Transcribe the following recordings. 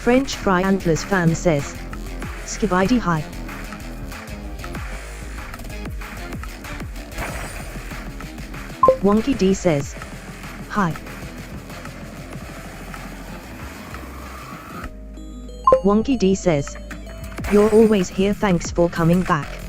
French Fry Antlers fan says, Skibidi hi. Wonky D says, hi. Wonky D says, you're always here, thanks for coming back.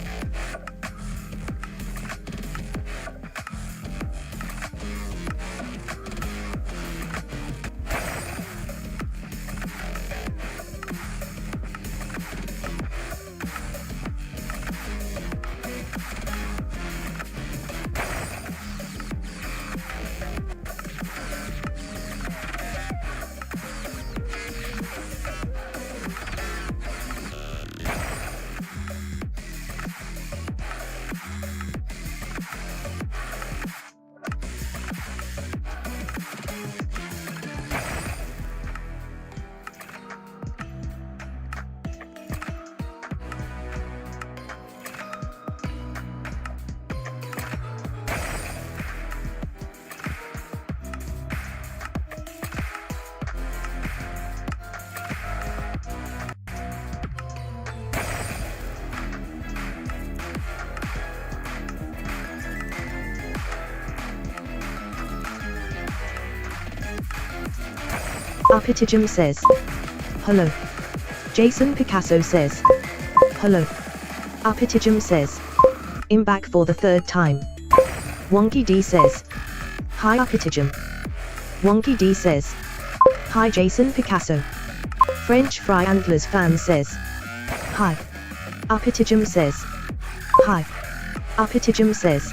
Arpitijum says, hello. Jason Picasso says, hello. Arpitijum says, I'm back for the third time. Wonky D says, hi Arpitijum. Wonky D says, hi Jason Picasso. French Fry Antlers fan says, hi. Arpitijum says, hi. Arpitijum says,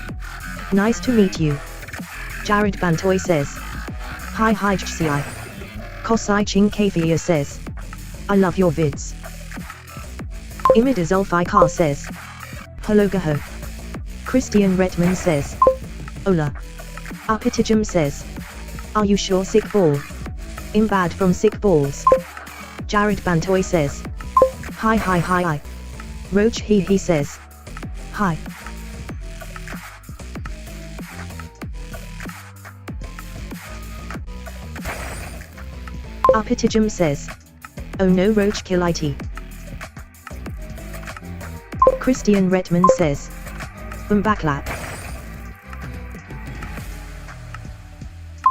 nice to meet you. Jared Bantoy says, hi HCI. Kosai Ching Kafia says, I love your vids. Imida Zulfikar says, hello Gaho. Christian Redman says, hola. Arpitijum says, are you sure sick ball? I'm bad from sick balls. Jared Bantoy says, hi. Roach he says, hi. Arpitijum says, oh no Roach kill IT. Christian Redman says, backlap.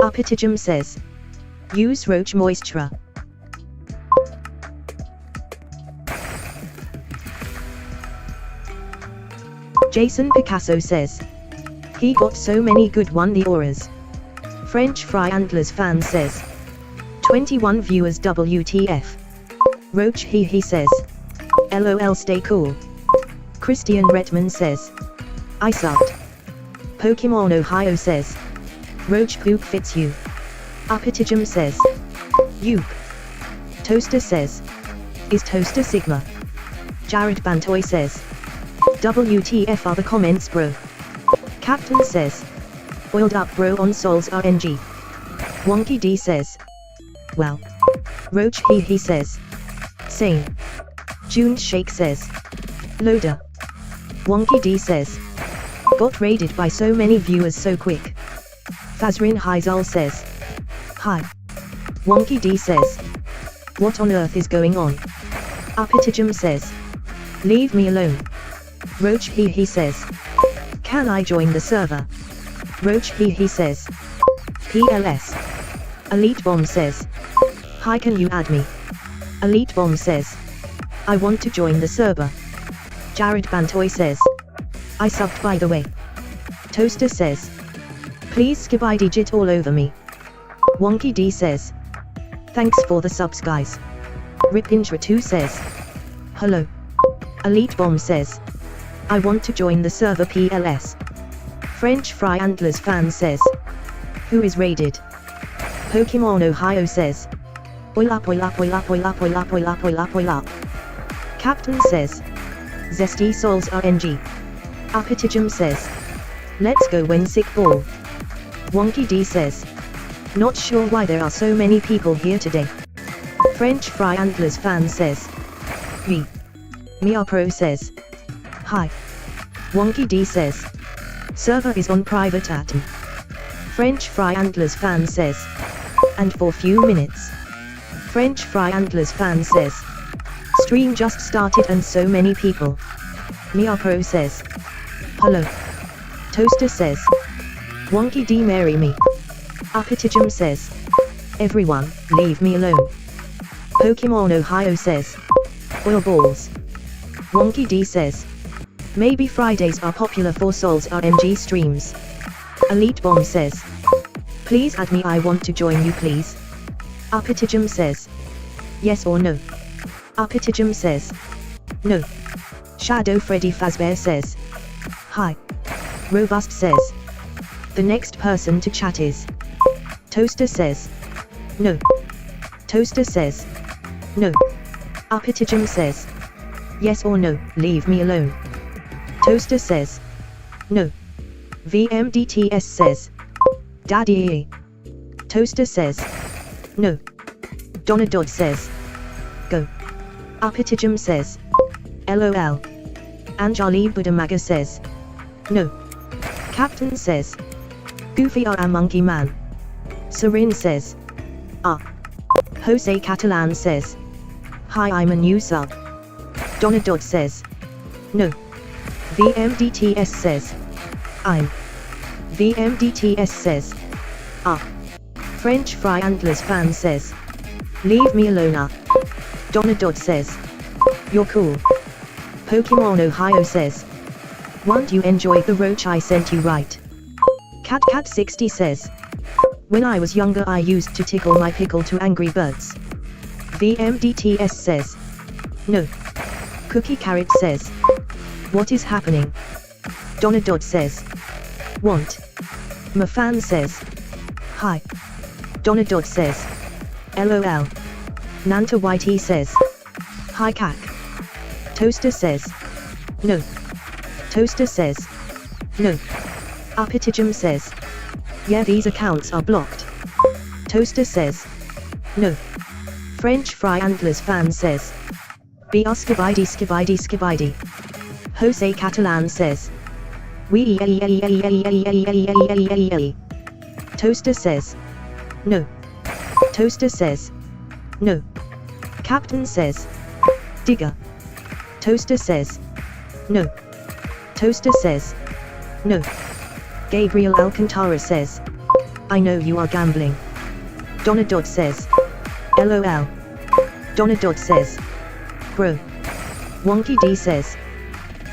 Arpitijum says, use Roach moisture. Jason Picasso says, he got so many good one the auras. French Fry Antlers fan says, 21 viewers WTF. Roach he says, LOL stay cool. Christian Redman says, I sucked. Pokemon Ohio says, Roach poop fits you. Arpitijum says, Yoop. Toaster says, is Toaster Sigma? Jared Bantoy says, WTF are the comments bro. Captain says, oiled up bro on Souls RNG. Wonky D says, well. Roach he says, same. June Shake says, loader. Wonky D says, got raided by so many viewers so quick. Fazrin Haizal says, hi. Wonky D says, what on earth is going on? Arpitijum says, leave me alone. Roach he says, can I join the server? Roach he says, PLS. Elite Bomb says, hi, can you add me? Elite Bomb says, I want to join the server. Jared Bantoy says, I subbed by the way. Toaster says, please skibidi digit all over me. Wonky D says, thanks for the subs guys. Ripintra2 says, hello. Elite Bomb says, I want to join the server PLS. French Fry Antlers fan says, who is raided? Pokemon Ohio says, oil up. Captain says, Zesty Souls RNG. Arpitijum says, let's go win sick ball. Wonky D says, not sure why there are so many people here today. French Fry Antlers fan says, V. Mia Pro says, hi. Wonky D says, server is on private atom. French Fry Antlers fan says, and for few minutes. French Fry Antlers fan says. Stream just started and so many people. Mia Pro says. Hello. Toaster says. Wonky D marry me. Appetijum says. Everyone, leave me alone. Pokemon Ohio says. Oil balls. Wonky D says. Maybe Fridays are popular for Sol's RNG streams. Elite Bomb says. Please add me, I want to join you please. Appetijum says. Yes or no? Appetijum says. No. Shadow Freddy Fazbear says. Hi. Robust says. The next person to chat is. Toaster says. No. Toaster says. No. Appetijum says. Yes or no, leave me alone. Toaster says. No. VMDTS says. Daddy. Toaster says. No. Donna Dodd says. Go. Appetijum says. LOL. Anjali Budamaga says. No. Captain says. Goofy are a monkey man. Sarin says. Ah. Jose Catalan says. Hi, I'm a new sub. Donna Dodd says. No. VMDTS says. I'm. VMDTS says. Ah. French Fry Antlers fan says. Leave me alone. Ah. Donna Dodd says. You're cool. Pokemon Ohio says. Won't you enjoy the roach I sent you, right? CatCat60 says. When I was younger I used to tickle my pickle to Angry Birds. VMDTS says. No. Cookie Carrot says. What is happening? Donna Dodd says. Want. Mafan says. Hi. Donna Dodd says. LOL. Nanta Whitey says. Hi Cac. Toaster says. No. Toaster says. No. Appetijum says. Yeah, these accounts are blocked. Toaster says. No. French Fry Antlers fan says. Be skibidi skibidi skibidi. Jose Catalan says. We. Toaster says. No. Toaster says. No. Captain says. Digger. Toaster says. No. Toaster says. No. Gabriel Alcantara says. I know you are gambling. Donna Dodd says. LOL. Donna Dodd says. Bro. Wonky D says.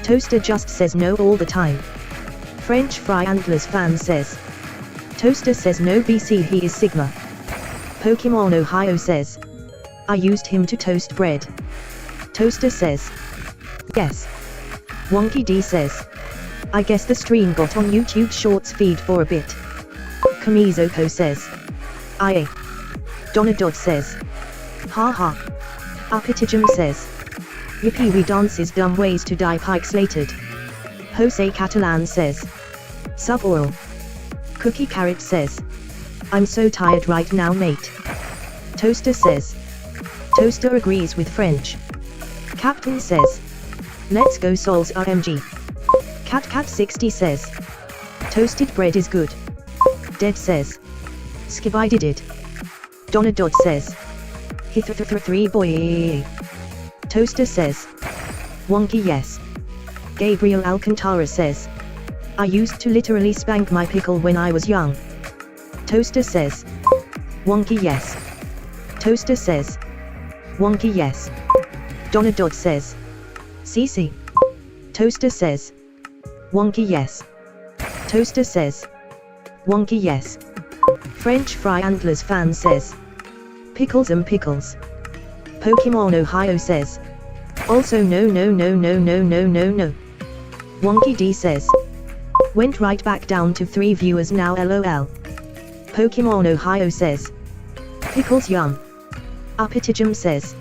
Toaster just says no all the time. French Fry Antlers fan says. Toaster says no BC, he is Sigma. Pokemon Ohio says. I used him to toast bread. Toaster says. Yes. Wonky D says. I guess the stream got on YouTube Shorts feed for a bit. Kamizoko says. Aye. Donna Dodd says. Ha ha. Appetijum says. Yippee, we dances dumb ways to die Pike slated. Jose Catalan says. Sub oil. Cookie Carrot says. I'm so tired right now mate. Toaster says. Toaster agrees with French. Captain says. Let's go Sol's RMG. CatCat60 says. Toasted bread is good. Dead says. Skibidi did. Donna Dodd says. Three boy. Toaster says. Wonky yes. Gabriel Alcantara says. I used to literally spank my pickle when I was young. Toaster says. Wonky yes. Toaster says. Wonky yes. Donna Dodd says. CC. Toaster says. Wonky yes. Toaster says. Wonky yes. French Fry Antlers fan says. Pickles and pickles. Pokemon Ohio says. Also no. Wonky D says. Went right back down to 3 viewers now LOL. Pokemon Ohio says. Pickles yum. Appetijum says.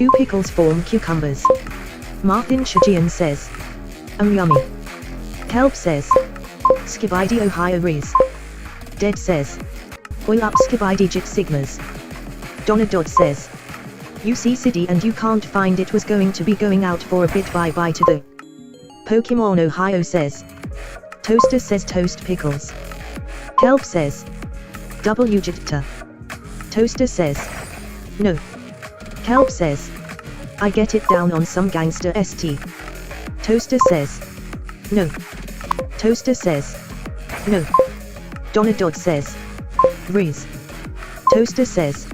Ooh, pickles form cucumbers. Martin Shajian says. Yummy. Kelp says. Skibidi Ohio Riz. Dead says. Oil up Skibidi Jit Sigmas. Donna Dodd says. You see City and you can't find it, was going to be going out for a bit, bye bye to the. Pokemon Ohio says. Toaster says toast pickles. Kelp says. W Jitta. Toaster says. No. Kelp says. I get it down on some gangster st. Toaster says. No. Toaster says. No. Donadod says. Riz. Toaster says.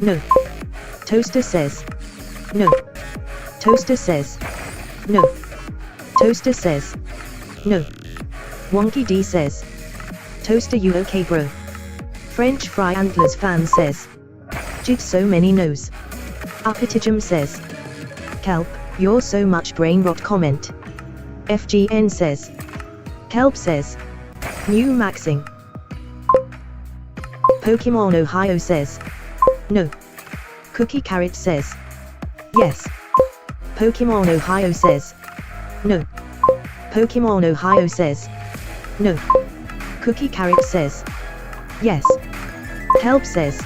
No. Toaster says. No. Toaster says. No. Toaster says. No. Wonky D says. Toaster, you okay bro? French Fry Antlers fan says. Jig so many no's. Uppitijum says. Kelp, you're so much brain rot comment. FGN says. Kelp says. New maxing. Pokemon Ohio says. No. Cookie Carrot says. Yes. Pokemon Ohio says. No. Pokemon Ohio says. No. Cookie Carrot says. Yes. Kelp says.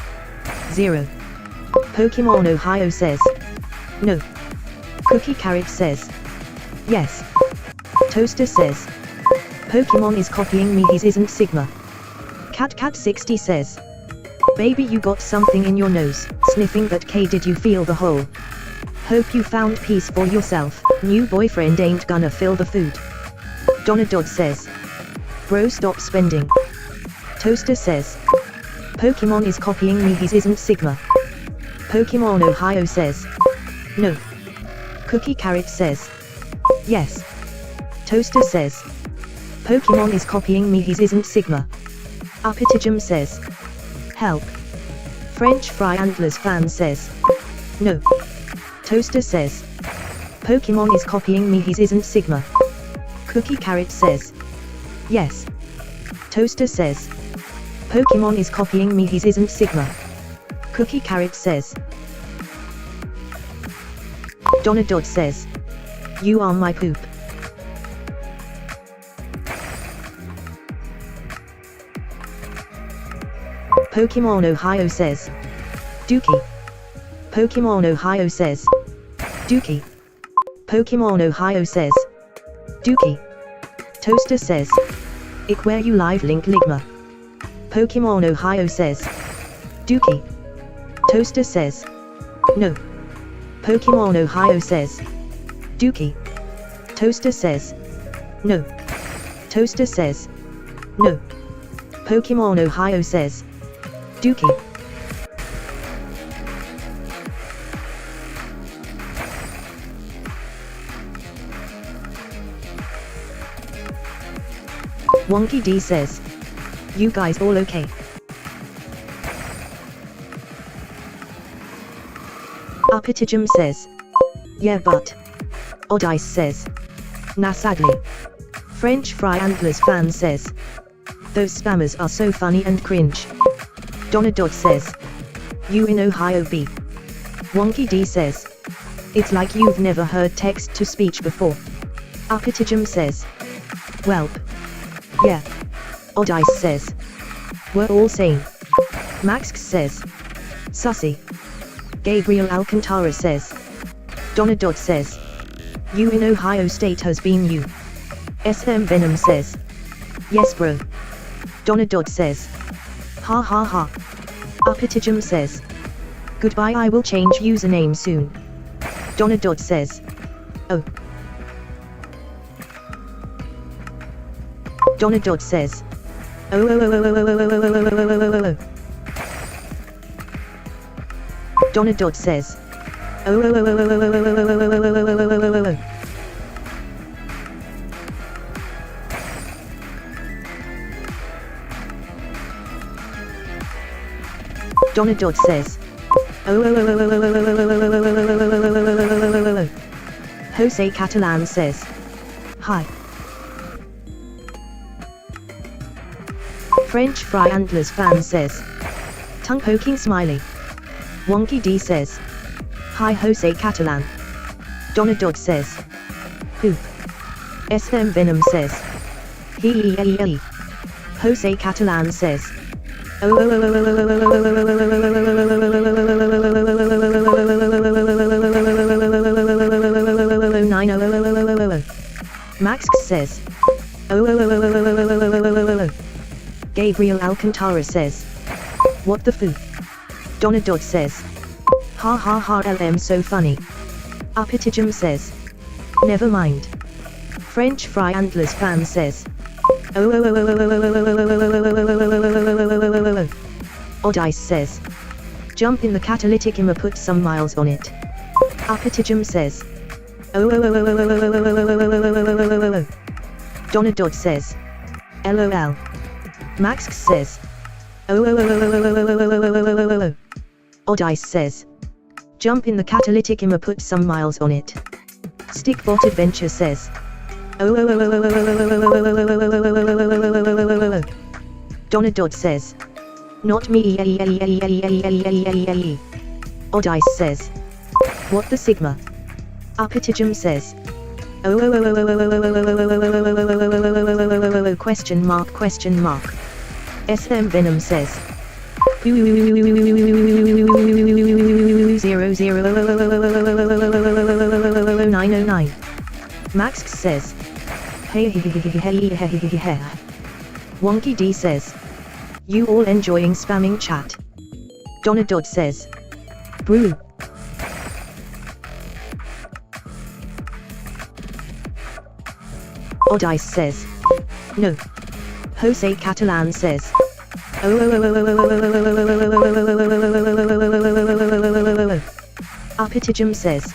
0. Pokemon Ohio says. No. Cookie Carrot says. Yes. Toaster says. Pokemon is copying me, his isn't Sigma. Cat60 says. Baby, you got something in your nose, sniffing that K, did you feel the hole? Hope you found peace for yourself, new boyfriend ain't gonna fill the food. Donadod says. Bro, stop spending. Toaster says. Pokemon is copying me, his isn't Sigma. Pokemon Ohio says. No. Cookie Carrot says. Yes. Toaster says. Pokemon is copying me, his isn't Sigma. Uppitijum says. Help. French Fry Antlers fan says. No. Toaster says. Pokemon is copying me, his isn't Sigma. Cookie Carrot says. Yes. Toaster says. Pokemon is copying me, his isn't Sigma. Cookie Carrot says. Donadod says. You are my poop. Pokemon Ohio says. Dookie. Pokemon Ohio says. Dookie. Pokemon Ohio says. Dookie. Toaster says. Ik where you live link ligma. Pokemon Ohio says. Dookie. Toaster says. No. Pokemon Ohio says. Dookie. Toaster says. No. Toaster says. No. Pokemon Ohio says. Dookie. Wonky D says. You guys all okay? Uppitijum says. Yeah but. Odd Ice says. Nah sadly. French Fry Antlers fan says. Those spammers are so funny and cringe. Donadod says. You in Ohio B. Wonky D says. It's like you've never heard text-to-speech before. Uppitijum says. Welp. Yeah. Odd Ice says. We're all sane. Max says. Sussy. Gabriel Alcantara says. Donadod says. You in Ohio State has been you. SM Venom says. Yes bro. Donadod says. Ha ha ha. Uppitijum says. Goodbye, I will change username soon. Donadod says. Oh. Donadod says. Oh oh oh oh oh oh oh oh oh oh oh oh oh oh. Donadod says. Oh oh oh oh oh oh oh oh oh oh oh oh oh oh oh oh. Donadod says. Oh oh oh oh oh oh oh oh oh oh oh oh. Jose Catalan says. Hi. French Fry Antlers fan says. Tongue poking smiley. Wonky D says. Hi Jose Catalan. Donadod says. Poop. SM Venom says. He. Jose Catalan says. Oh oh oh oh oh oh oh oh oh. Max says. Oh oh oh oh oh oh oh. Gabriel Alcantara says. What the foo? Donadod says. Ha ha ha LM so funny. Upitijum says. Never mind. French Fry Antlers fan says. Oh oh oh oh oh oh oh oh oh oh oh oh. Odd Ice says. Jump in the catalytic immer, put some miles on it. Upitijum says. Oh oh oh oh oh oh oh oh oh oh oh oh. Donna Dodd says. LOL. Max says. Oh oh oh oh oh oh oh oh oh oh oh. Odd Ice says. Jump in the catalytic immer, put some miles on it. Stickbot Adventure says. Oh oh oh oh oh oh oh oh oh. Donna Dodd says. Not me. Odd Ice says. What the Sigma? Upitijum says. Oh oh oh oh oh oh oh oh oh question mark. SM Venom says. 00909. Max says. Hey. Wonky D says. You all enjoying spamming chat? Donna Dodd says. Brew. Odd Ice says. No. Jose Catalan says. Oh oh oh oh oh oh oh oh. Upitijum says.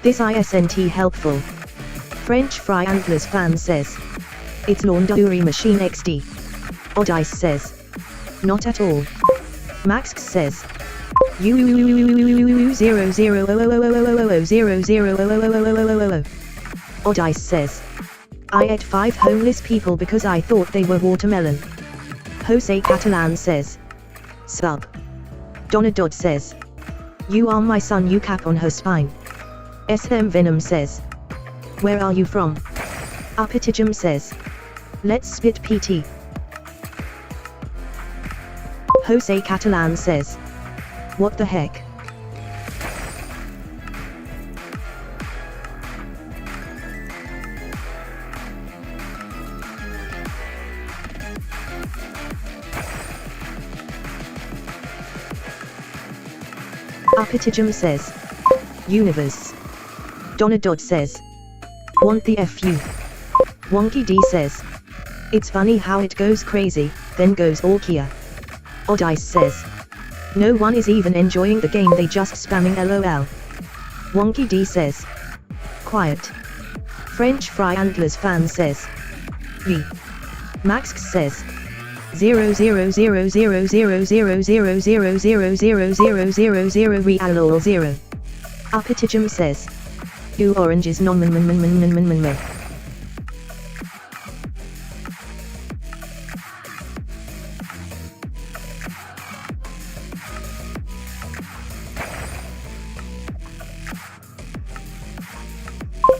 This isn't helpful. French Fry Antlers fan says. It's Laundry Machine XD. Odd Ice says. Not at all. Max says. You 000000000000. Odd Ice says. I ate 5 homeless people because I thought they were watermelon. Jose Catalan says. Sub. Donna Dodd says. You are my son, you cap on her spine. SM Venom says. Where are you from? Upitijum says. Let's spit PT. Jose Catalan says. What the heck? Upitijum says. Universe. Donna Dodd says. Want the FU. Wonky D says. It's funny how it goes crazy, then goes all Kia. Odd Ice says. No one is even enjoying the game, they just spamming LOL. Wonky D says. Quiet. French Fry Antlers fan says. Re. Max says. 000000000000000 real 0. Upitijum says. Do oranges non.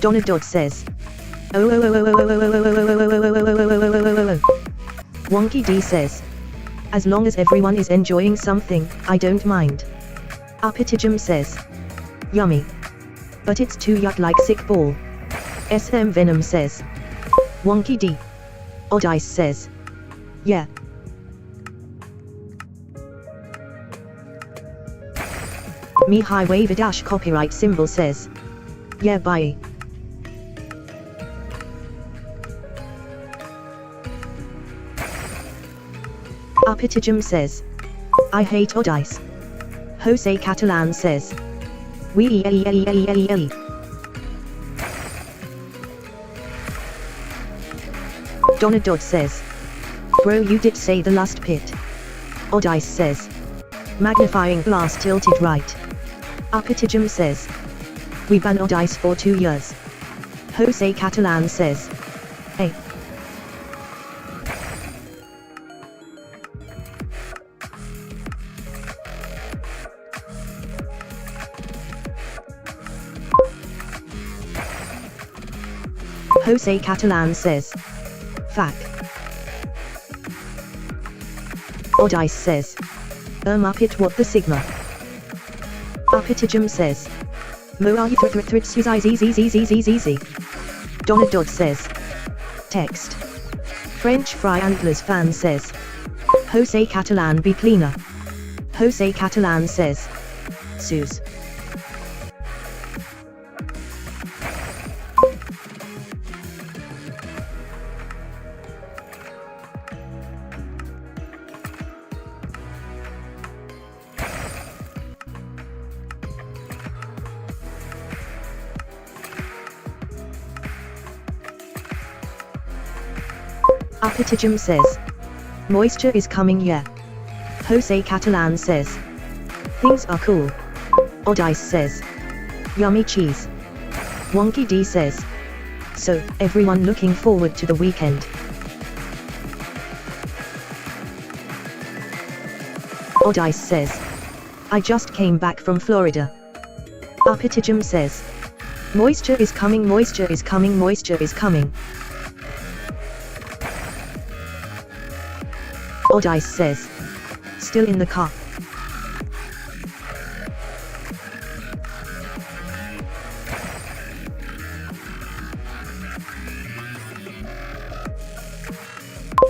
Donna Dodd says. Oh. Wonky D says. As long as everyone is enjoying something, I don't mind. Upitijum says. Yummy. But it's too yuck like sick ball. SM Venom says. Wonky D. Odd Ice says. Yeah. Me high wave a dash copyright symbol says. Yeah bye. Upitijum says. I hate Odd Ice. Jose Catalan says. Wee. Donna Dodd says. Bro, you did say the last pit. Odd Ice says. Magnifying glass tilted right. Upitijum says. We ban Odd Ice for 2 years. Jose Catalan says. Hey. Jose Catalan says. Fuck. Odd Ice says. Muppet what the Sigma. Upitijum says. Mo are you easy. Donna Dodd says. Text. French Fry Antlers fan says. Jose Catalan be cleaner. Jose Catalan says. Suze. Apitijum says, moisture is coming, yeah. Jose Catalan says, things are cool. Odice says, yummy cheese. Wonky D says, so, everyone looking forward to the weekend. Odice says, I just came back from Florida. Apitijum says, moisture is coming, moisture is coming, moisture is coming. Odice says, still in the car.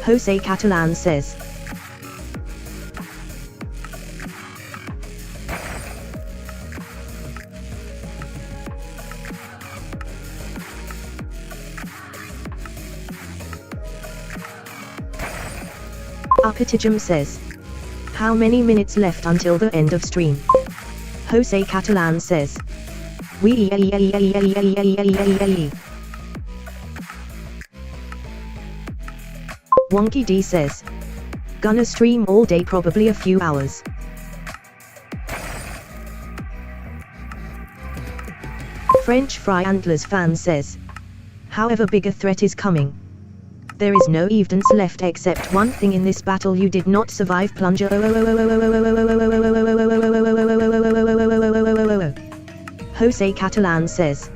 Jose Catalan says, Apitijum says, how many minutes left until the end of stream? Jose Catalan says, Wonky D says, gonna stream all day, probably a few hours. French Fry Antlers fan says, however big a threat is coming. There is no evidence left except one thing in this battle: you did not survive plunger. Jose Catalan says,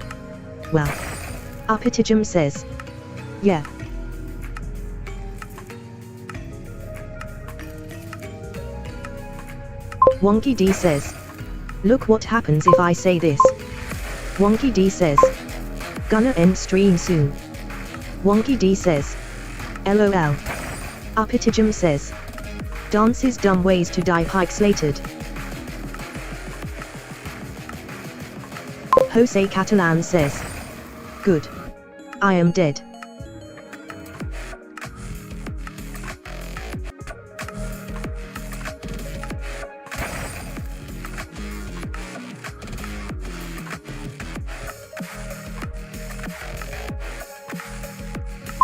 well. Apitijum says, yeah. Wonky D says, look what happens if I say this. Wonky D says, gonna end stream soon. Wonky D says, LOL. Apitijum says, dances dumb ways to die, hike slated. Jose Catalan says, good. I am dead.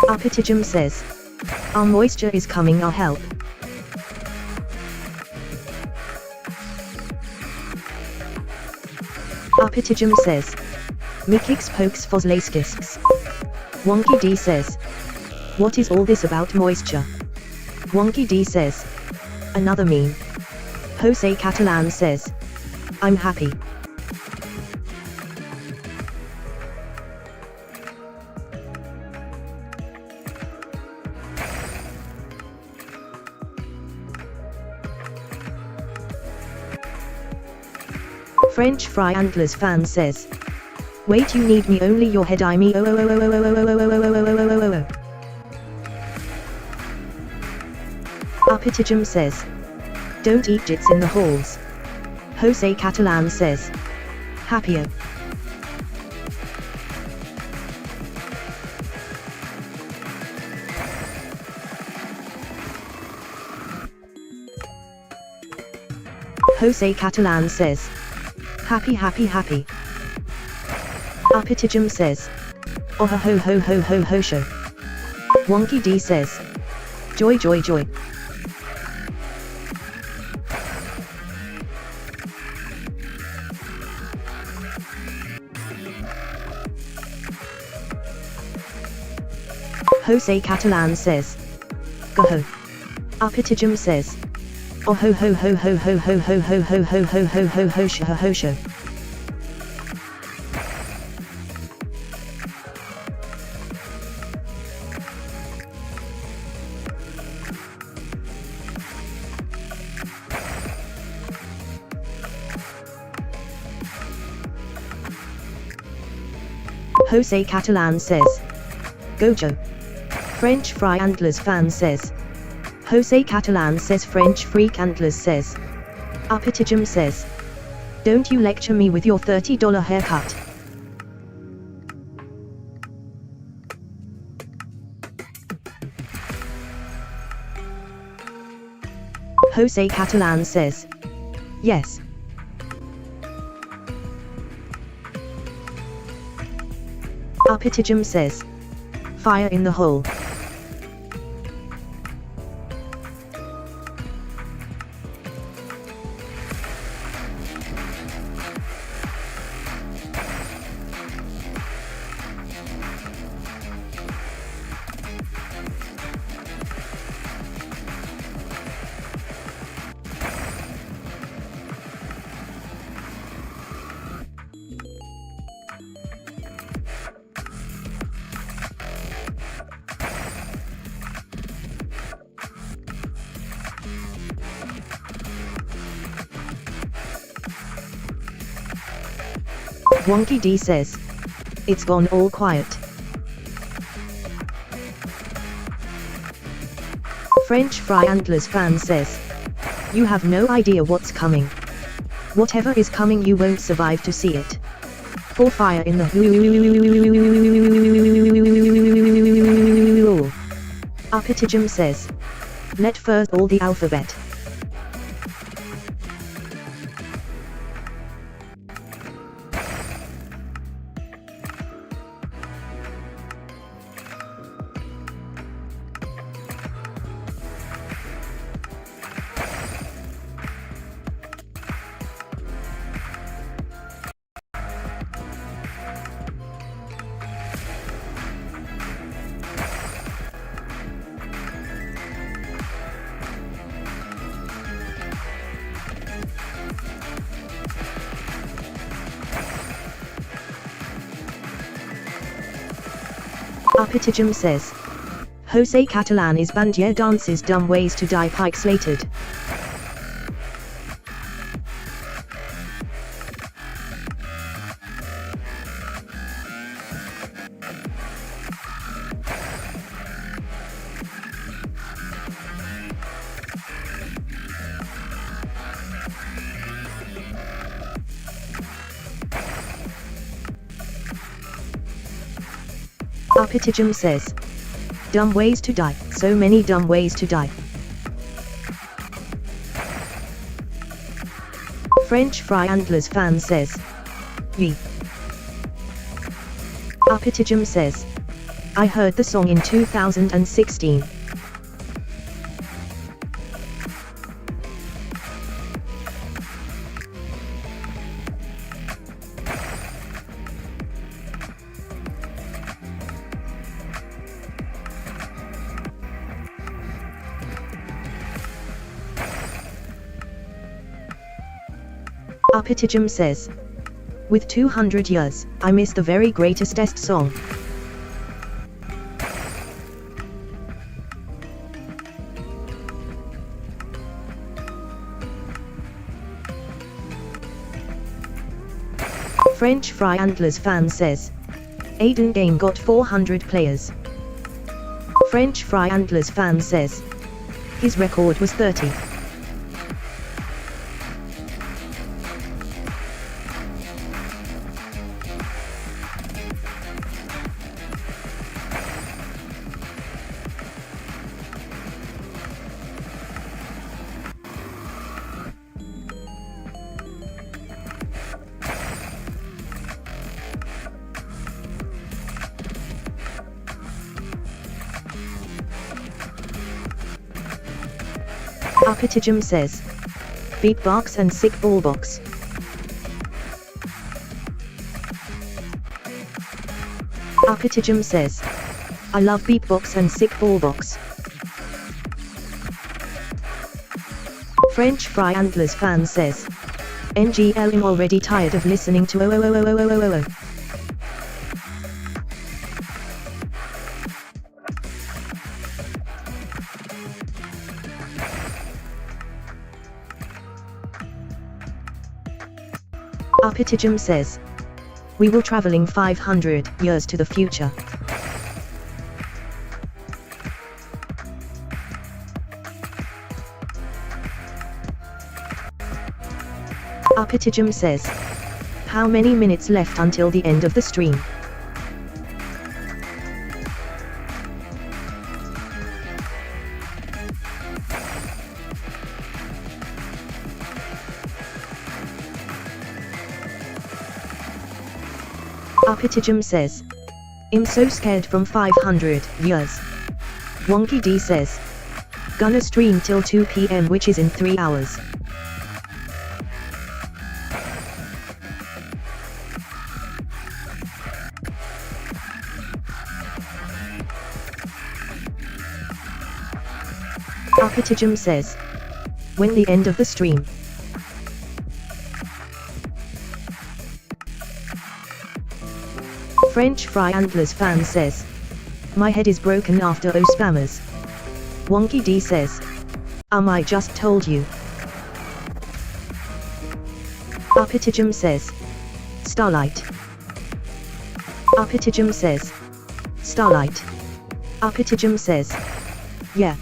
Apitijum says, our moisture is coming, our help. Apitijum says, Mikix pokes foslayskisks. Wonky D says, what is all this about moisture? Wonky D says, another meme. Jose Catalan says, I'm happy. French Fry Antlers fan says, wait, you need me, only your head, I me. Apitijum says, don't eat jits in the halls. Jose Catalan says, happier. Jose Catalan says, happy, happy, happy. Apitijum says, oh ho ho ho ho ho ho show. Wonky D says, joy, joy, joy. Jose Catalan says, go ho. Apitijum says, oh ho ho ho ho ho ho ho ho ho ho ho ho ho ho sho ho sho. Jose Catalan says, Gojo. French Fry Antlers fan says, Jose Catalan says, French Freak Antlers says, Apitijum says, Don't you lecture me with your $30 haircut. Jose Catalan says, yes. Arpitigum says, fire in the hole. Wonky D says, it's gone all quiet. French Fry Antlers fan says, you have no idea what's coming. Whatever is coming you won't survive to see it. For fire in the hole. Arpitigum says, let first all the alphabet. Arpitigum says, Jose Catalan is Bandier dances dumb ways to die pike slated. Arpitigum says, dumb ways to die, so many dumb ways to die. French Fry Antlers fan says, Yee. Arpitigum says, I heard the song in 2016. Arpitigum says, with 200 years, I miss the very greatest song. French Fry Antlers fan says, Aiden game got 400 players. French Fry Antlers fan says, his record was 30. Arpitigum says, beatbox and sick ballbox. Arpitigum says, I love beatbox and sick ballbox. French Fry Antlers fan says, NGL I'm already tired of listening to oh. Arpitigum says, we will traveling 500 years to the future. Arpitijum says. How many minutes left until the end of the stream? Arpitijum says. I'm so scared from 500 viewers. Wonky D says. Gonna stream till 2 PM, which is in 3 hours. Arpitijum says. When the end of the stream? French Fry Antlers fan says. My head is broken after O spammers. Wonky D says. I just told you. Arpitijum says. Starlight. Arpitijum says. Starlight. Arpitijum says. Yeah.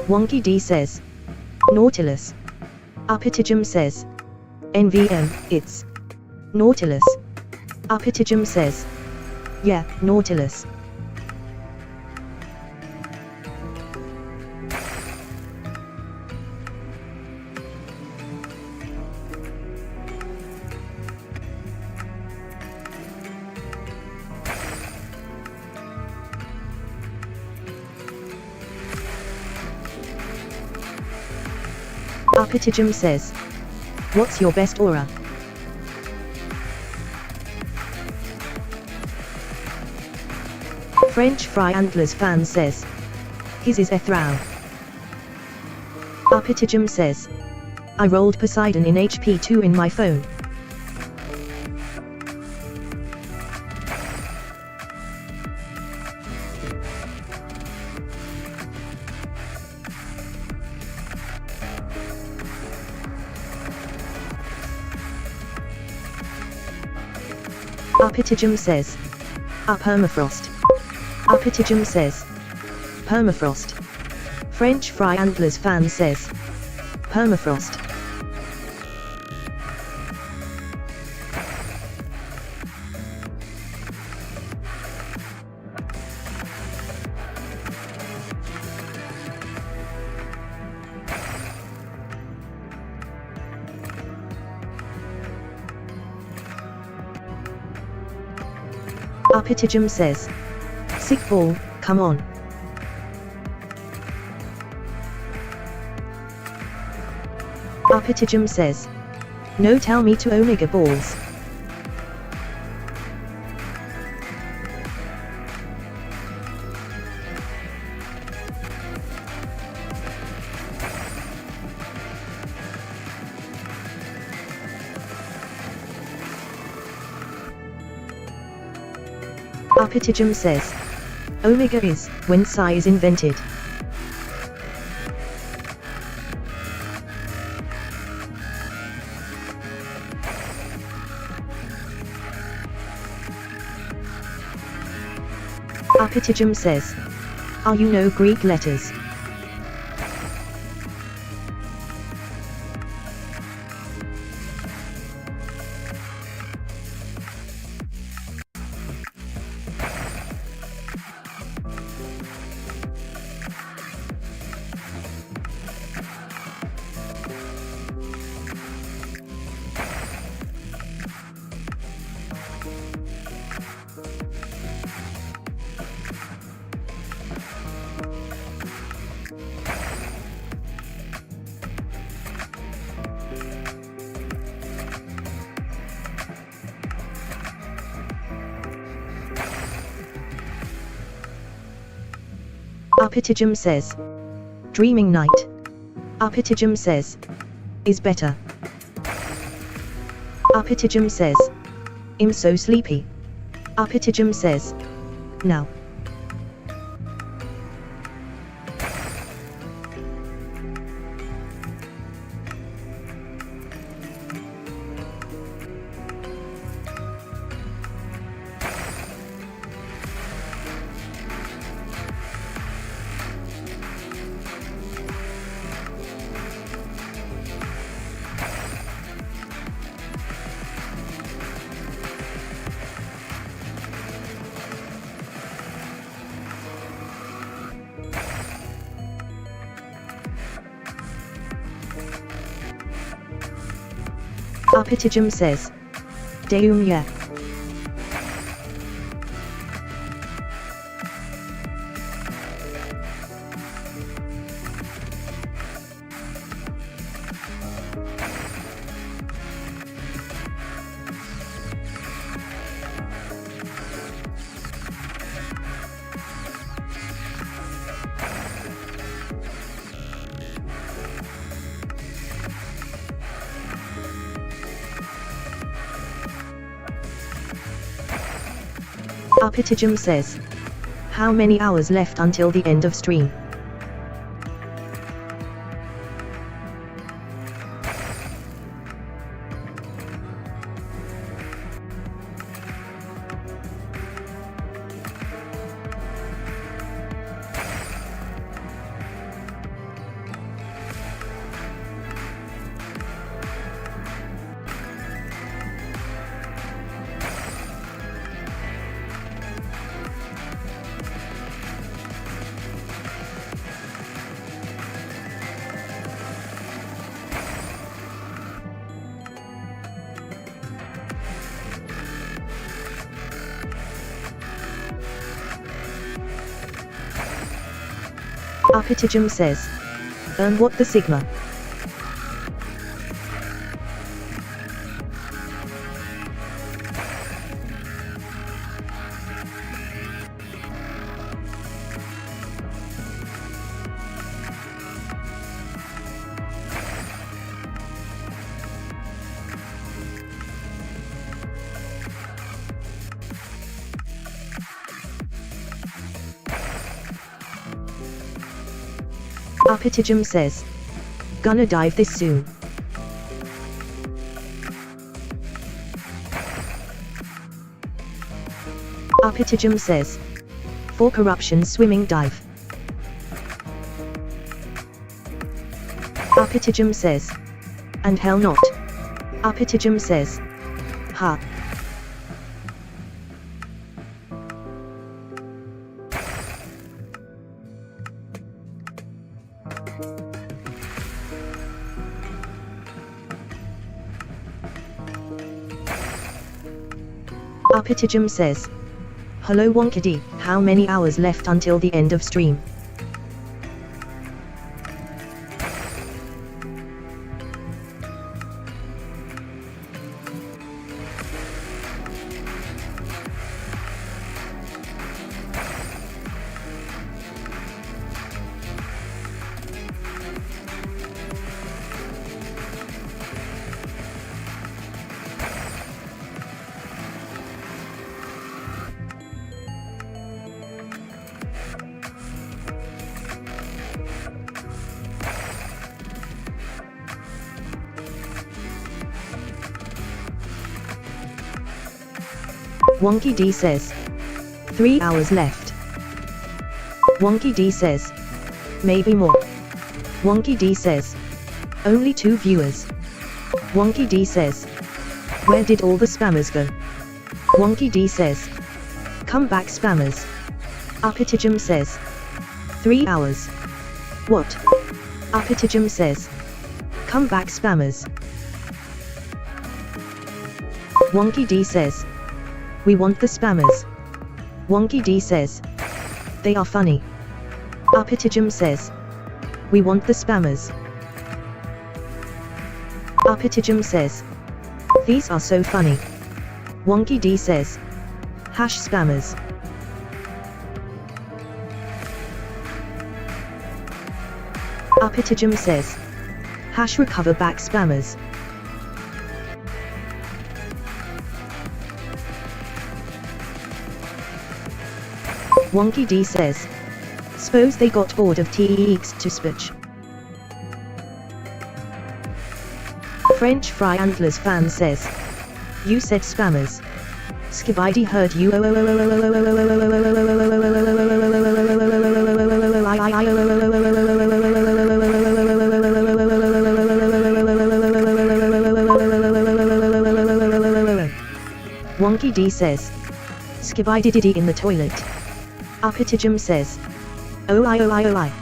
Wonky D says. Nautilus. Arpitijum says. NVM, it's Nautilus. Arpitijum says. Yeah, Nautilus. Arpitijum says. What's your best aura? French Fry Antlers fan says. His is Ethrow. Arpitijum says. I rolled Poseidon in HP2 in my phone. Arpitijum says. Permafrost. Arpitijum says. Permafrost. French Fry Antlers fan says. Permafrost. Arpitijum says. Sick ball, come on. Arpitijum says. No, tell me to Omega balls. Arpitijum says. Omega is, when Psi is invented. Arpitijum says. Are you know Greek letters? Arpitijum says. Dreaming night. Arpitijum says. Is better. Arpitijum says. I'm so sleepy. Arpitijum says. Now. Arpitagem says. Deum yeah. Arpitagem says. How many hours left until the end of stream? Arpitagem says. What the Sigma? Arpitagem says. Gonna dive this soon. Arpitagem says. For corruption swimming dive. Arpitagem says. And hell not. Arpitagem says. Ha. Arpitagem says. Hello Wonkedy, how many hours left until the end of stream? Wonky D says. 3 hours left. Wonky D says. Maybe more. Wonky D says. Only 2 viewers. Wonky D says. Where did all the spammers go? Wonky D says. Come back spammers. Arpitagem says. 3 hours. What? Arpitagem says. Come back spammers. Wonky D says. We want the spammers. Wonky D says. They are funny. Arpitagem says. We want the spammers. Arpitagem says. These are so funny. Wonky D says. Hash spammers. Arpitagem says. Hash recover back spammers. Wonky D says. Suppose they got bored of TEX to switch. French Fry Antlers fan says. You said spammers. Skibidi heard you. Wonky D says. Skibidi diddy in the toilet. Arpitagem says. Oh I oh I oh I.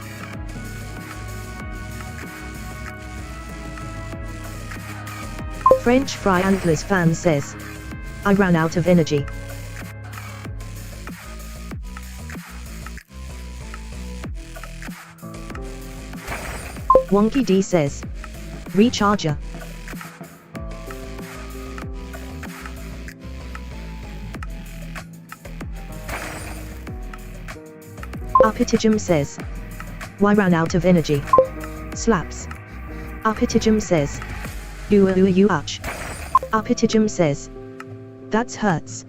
French Fry Antlers fan says, I ran out of energy. Wonky D says, recharger. Upitijum says, why ran out of energy? Slaps. Upitijum says, you ouch. Upitijum says, that's hurts.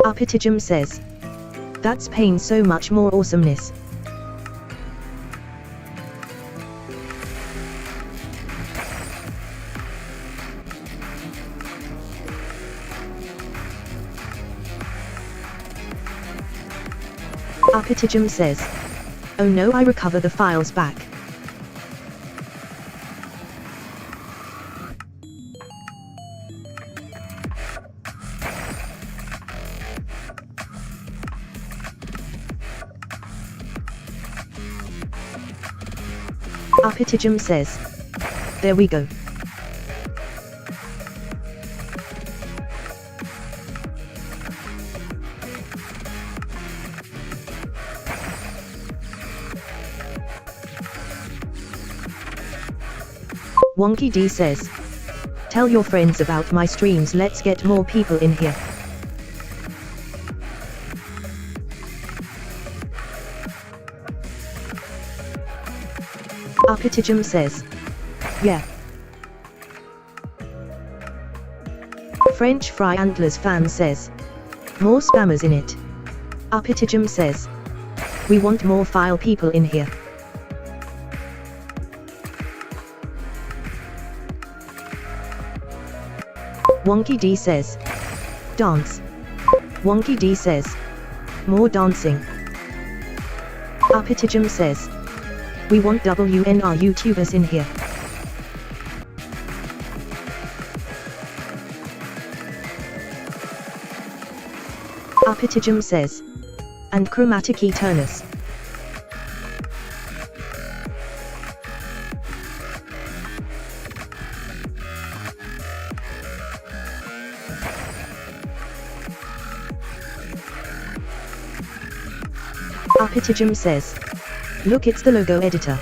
Upitijum says, that's pain, so much more awesomeness. Upitijum says, oh no, I recover the files back. Upitijum says, there we go. Wonky D says, tell your friends about my streams, let's get more people in here. Upitijum says, yeah. French Fry Antlers fan says, more spammers in it. Upitijum says, we want more file people in here. Wonky D says, dance. Wonky D says, more dancing. Upitijum says, we want WNR YouTubers in here. Upitijum says, and chromatic eternus. Upitijum says, look, it's the logo editor.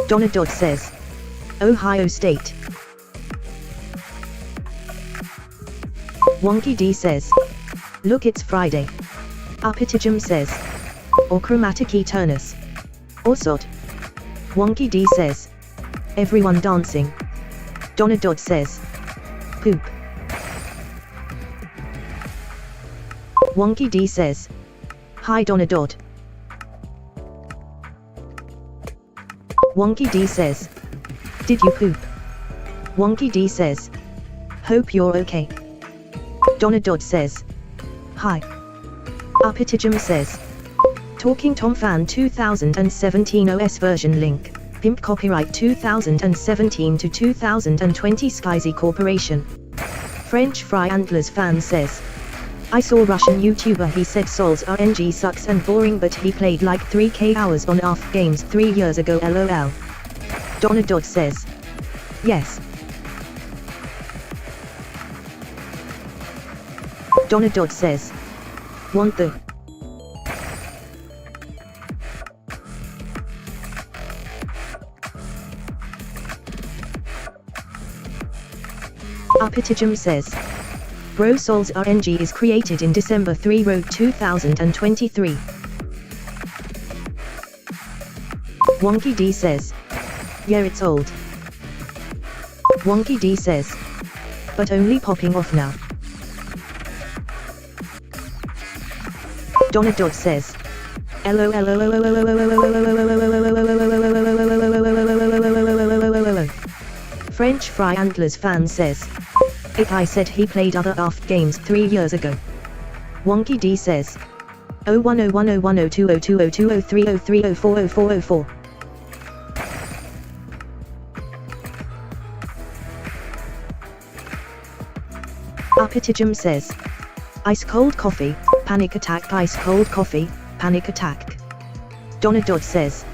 Donna Dodd says, Ohio State. Wonky D says, look, it's Friday. Upitijum says, or chromatic eternus. Or sod. Wonky D says, everyone dancing. Donna Dodd says, poop. Wonky D says, hi Donna Dodd. Wonky D says, did you poop? Wonky D says, hope you're okay. Donna Dodd says, hi. Upitijum says, Talking Tom Fan 2017 OS version link, Pimp copyright 2017 to 2020 Skyzy Corporation. French Fry Antlers fan says, I saw Russian YouTuber, he said Sol's RNG sucks and boring, but he played like 3k hours on ARF games 3 years ago lol. Donna Dodd says, yes. Donna Dodd says, want the Upitijum says, Bro Sol's RNG is created in December 3 Road 2023. Wonky D says, yeah, it's old. Wonky D says, but only popping off now. French Fry Antlers fan says. I said he played other aft games 3 years ago. Wonky D says. 01010102020303030400404. Apitijum says. Ice cold coffee, panic attack, ice cold coffee, panic attack. Donna Dodd says.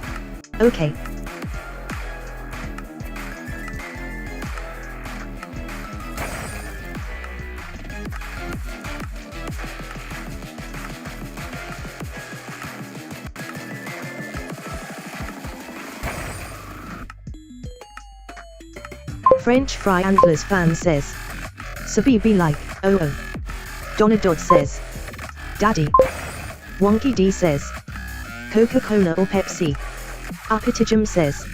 Okay. French Fry Antlers fan says. Sabi be like, oh. Donna Dodd says. Daddy. Wonky D says. Coca-Cola or Pepsi. Apitijum says.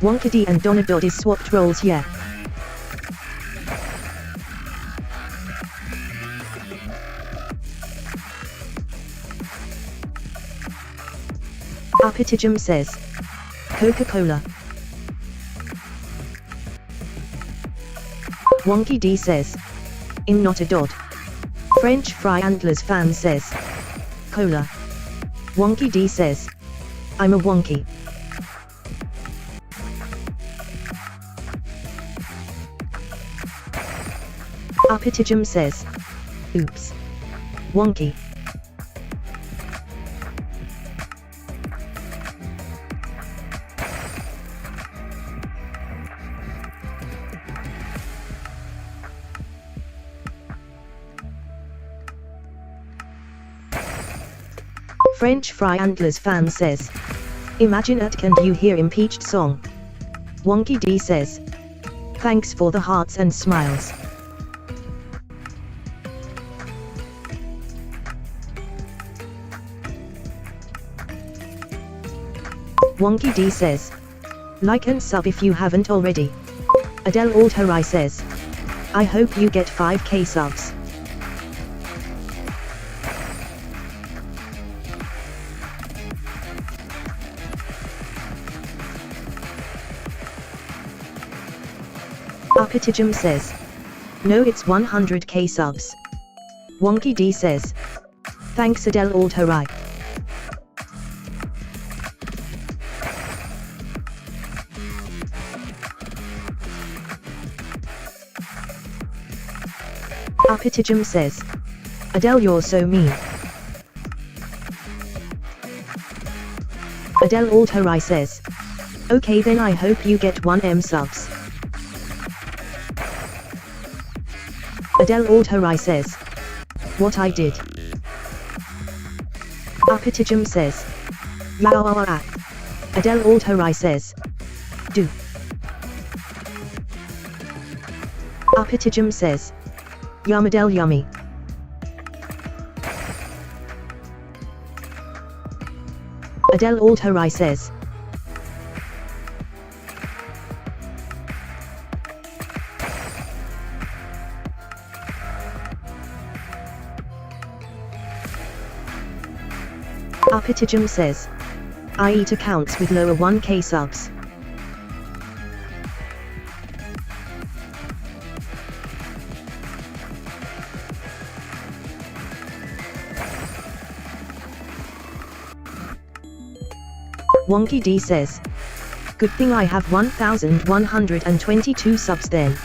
Wonky D and Donna Dodd is swapped roles, yeah. Apitijum says. Coca-Cola. Wonky D says. I'm not a Dodd. French Fry Antlers fan says. Cola. Wonky D says. I'm a Wonky. Apitijum says. Oops. Wonky. French Fry Antlers fan says. Imagine it, can you hear impeached song? Wonky D says. Thanks for the hearts and smiles. Wonky D says. Like and sub if you haven't already. Adele Aldherai says. I hope you get 5k subs. Apitijum says. No, it's 100k subs. Wonky D says. Thanks Adele Aldherai. Apitijum says. Adele, you're so mean. Adele Aldherai says. Okay then, I hope you get 1m subs. Adele Aldherai says. What I did. Apitijum says. Yawawawa. Adele Aldherai says. Do. Apitijum says. Yum Adele yummy. Adele Aldherai says. Apitijum says. I eat accounts with lower 1k subs. Wonky D says. Good thing I have 1122 subs then.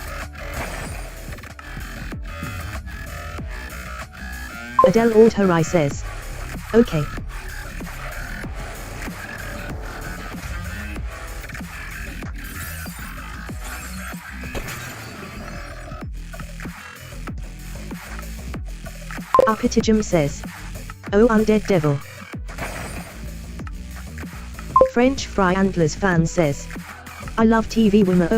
Adele Aldherai says. Okay. Apitijum says. Oh, undead devil. French Fry Antlers fan says. I love TV women.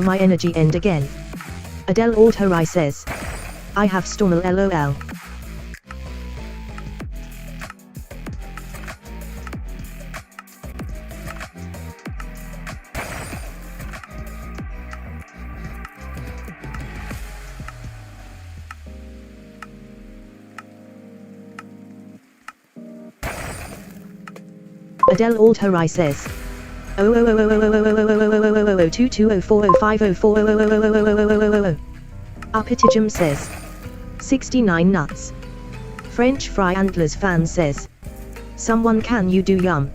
My energy end again. Adele Aldherai says. I have Stormal LOL. Adele Altarai says. 0000000002204050400000000. Upitijum says. 69 nuts. French fry antlers fan says. Someone can you do yum.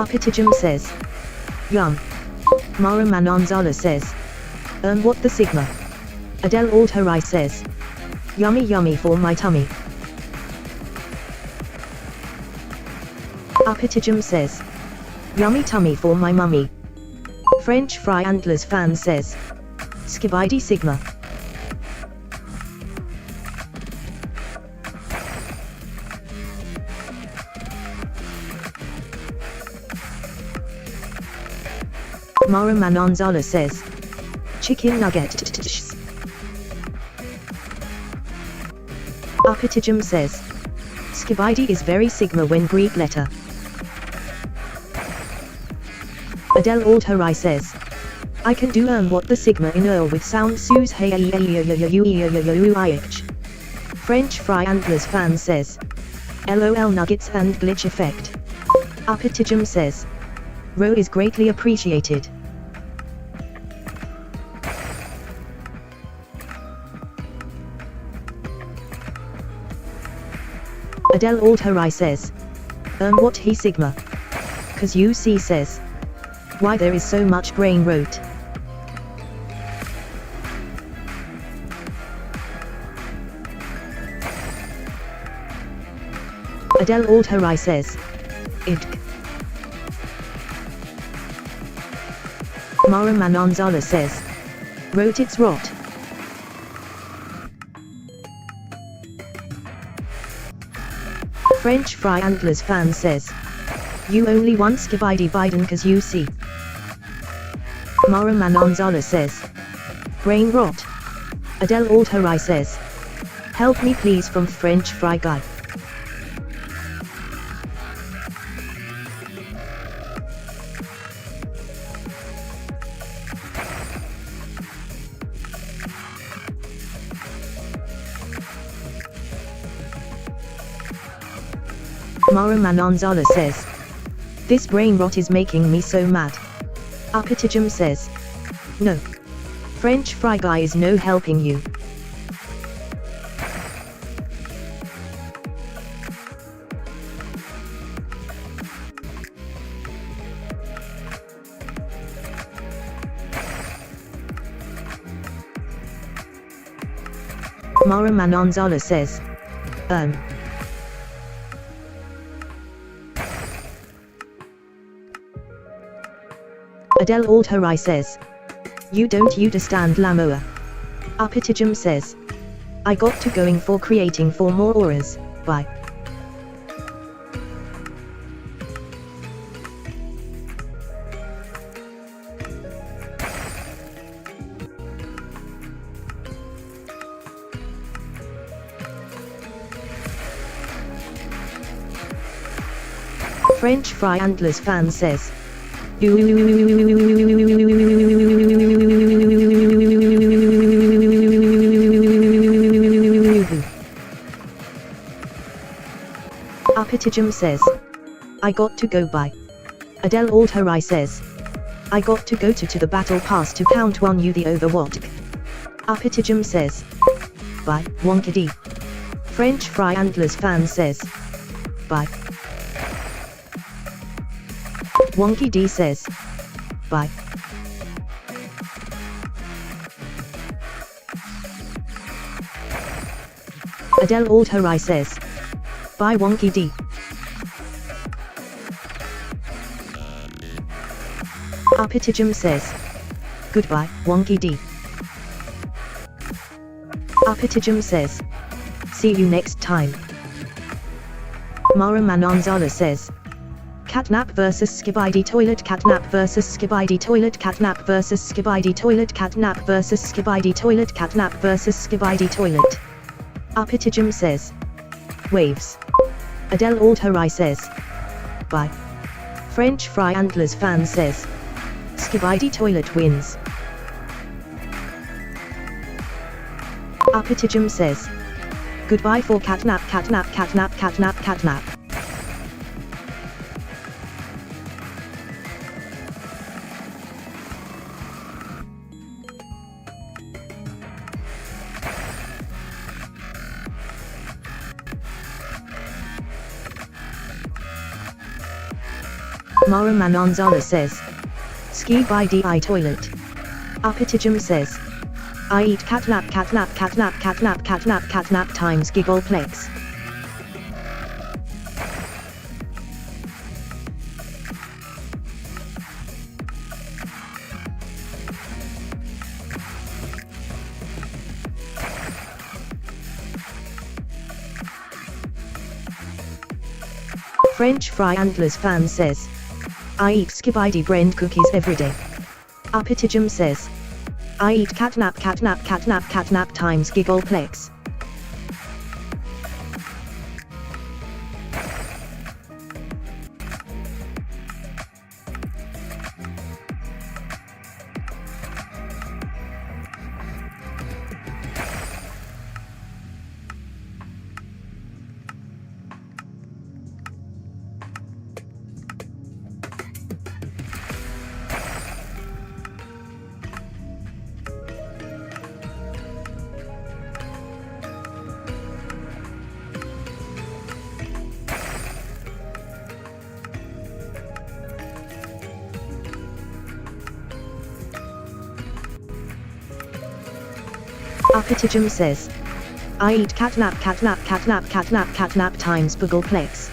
Upitijum says. Yum. Mara Manonzala says. What the sigma? Adele Altarai says. Yummy yummy for my tummy. Upitijum says. Yummy tummy for my mummy. French fry antlers fan says. Skibidi sigma. Mara Manonzala says. Chicken nugget. Upitijum says. Skibidi is very sigma when Greek letter. Adele Altarai says. I can do what the sigma in with sound sues hey French fry antlers fan says. LOL nuggets and glitch effect. Upitijum says. Ro is greatly appreciated. Adele Altarai says. What he sigma? Cause you see says. Why there is so much brain rot. Adele Altarai says. Idk. Mara Manonzala says. Wrote it's rot. French fry antlers fan says. You only want Skibidi Biden cause you see. Mara Manonzala says. Brain rot. Adele Altarai says. Help me please from French fry guy. Mara Manonzala says. This brain rot is making me so mad. Upitijum says. No. French fry guy is no helping you. Mara Manonzala says. Adele Altarai says. You don't understand Lamoa. Upitijum says. I got to going for creating 4 more auras, bye. French fry antlers fan says. Upitijum says. I got to go by. Adele Altarai says. I got to go to the battle pass to count one you the overwatch. Upitijum says. Bye, Wonkedy. French fry antlers fan says. Bye. Wonky D says. Bye. Adele Altarai says. Bye Wonky D. Upitijum says. Goodbye, Wonky D. Upitijum says. See you next time. Mara Manonzala says. Catnap vs Skibidi toilet catnap vs Skibidi toilet catnap vs Skibidi toilet catnap vs Skibidi toilet catnap vs Skibidi toilet. Upitijum says. Waves. Adele Altarai says. Bye. French fry antlers fan says. Skibidi toilet wins. Uppitijum says. Goodbye for catnap, catnap, catnap, catnap, catnap. Mara Mananzala says. Ski by DI toilet. Uppitijum says. I eat catnap, catnap, catnap, catnap, catnap, catnap times giggleplex. French fry antlers fan says. I eat skibidi brand cookies every day. Uppitijum says. I eat catnap, catnap, catnap, catnap times giggleplex. Uppitijum says. I eat catnap, catnap, catnap, catnap, catnap times giggleplex.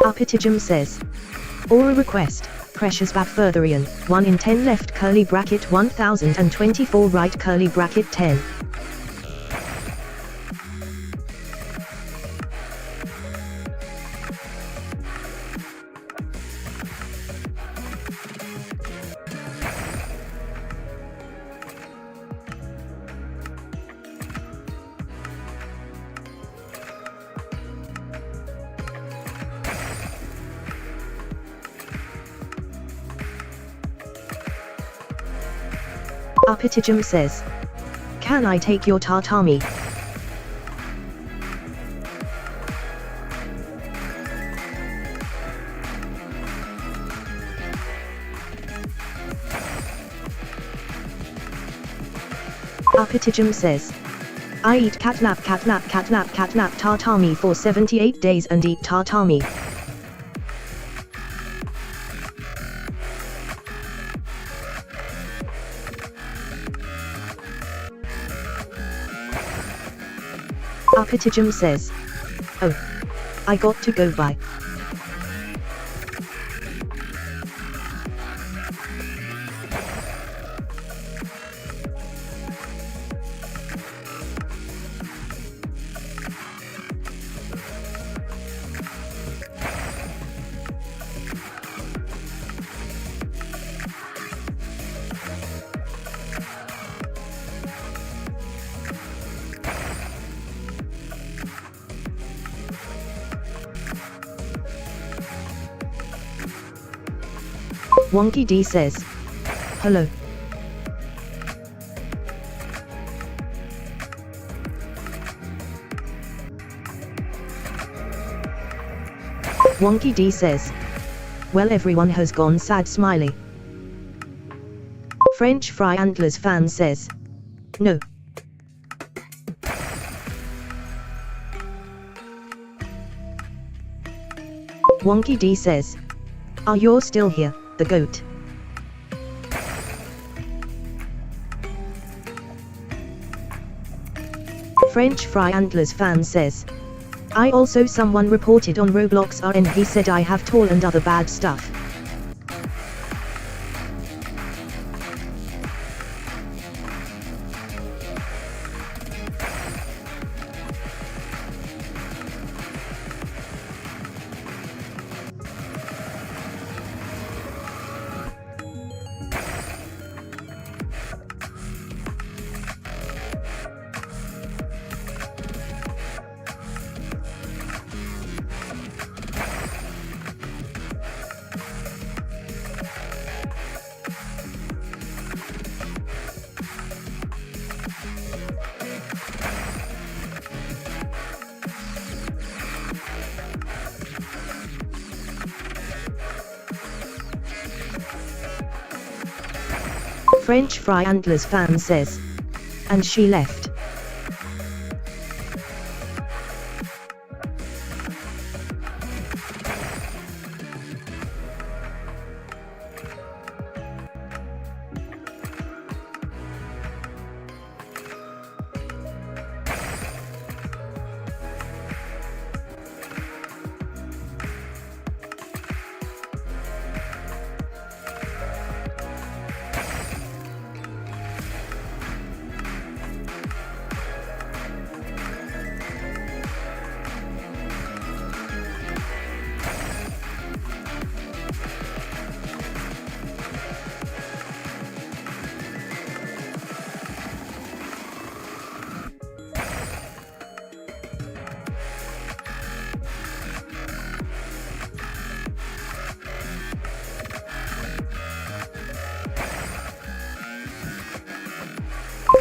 Uppitijum says. Or a request, precious Bafurtherian, 1 in 10 left curly bracket 1024 right curly bracket 10. Uppitijum says. Can I take your tatami? Uppitijum says. I eat catnap, catnap, catnap, catnap tatami for 78 days and eat tatami. Uppitijum says. Oh. I got to go bye. Wonky D says. Hello. Wonky D says. Well, everyone has gone sad smiley. French fry antlers fan says. No. Wonky D says. Are you still here, the goat? French fry antlers fan says. I also someone reported on Roblox RNG said I have tall and other bad stuff. French Fry Antlers fan says. And she left.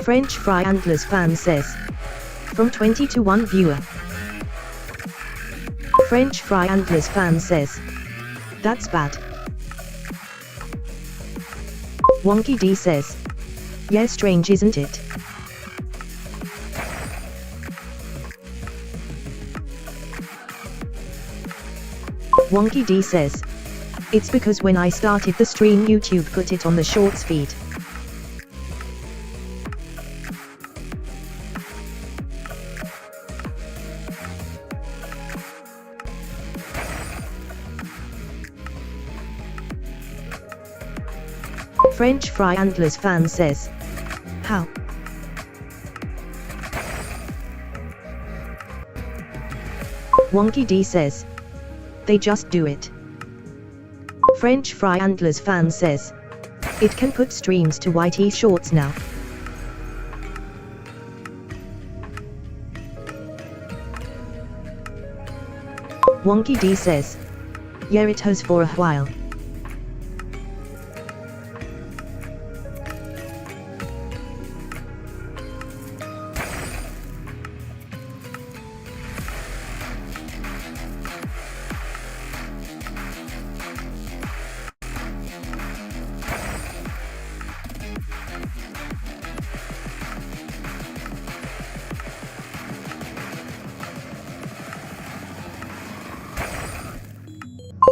French Fry Antlers fan says. From 20 to 1 viewer. French Fry Antlers fan says. That's bad. Wonky D says. Yeah, strange, isn't it? Wonky D says. It's because when I started the stream YouTube put it on the shorts feed. French Fry Antlers fan says. How? Wonky D says. They just do it. French Fry Antlers fan says. It can put streams to YT shorts now. Wonky D says. Yeah, it has for a while.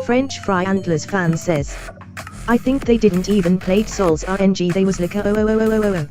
French Fry Antlers fan says. I think they didn't even play Souls RNG, they was like oh.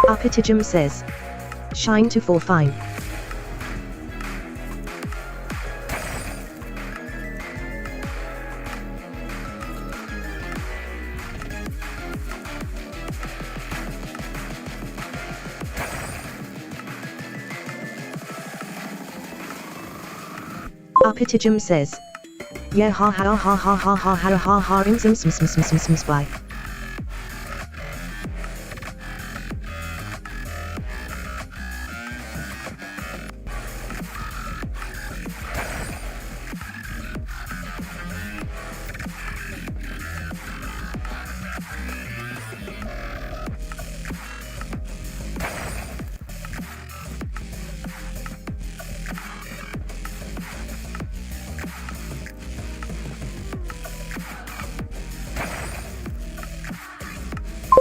Arpitijum says. Shine to fall fine. Arpitijum says. Yeah ha ha ha ha ha ha ha ha ha im spy.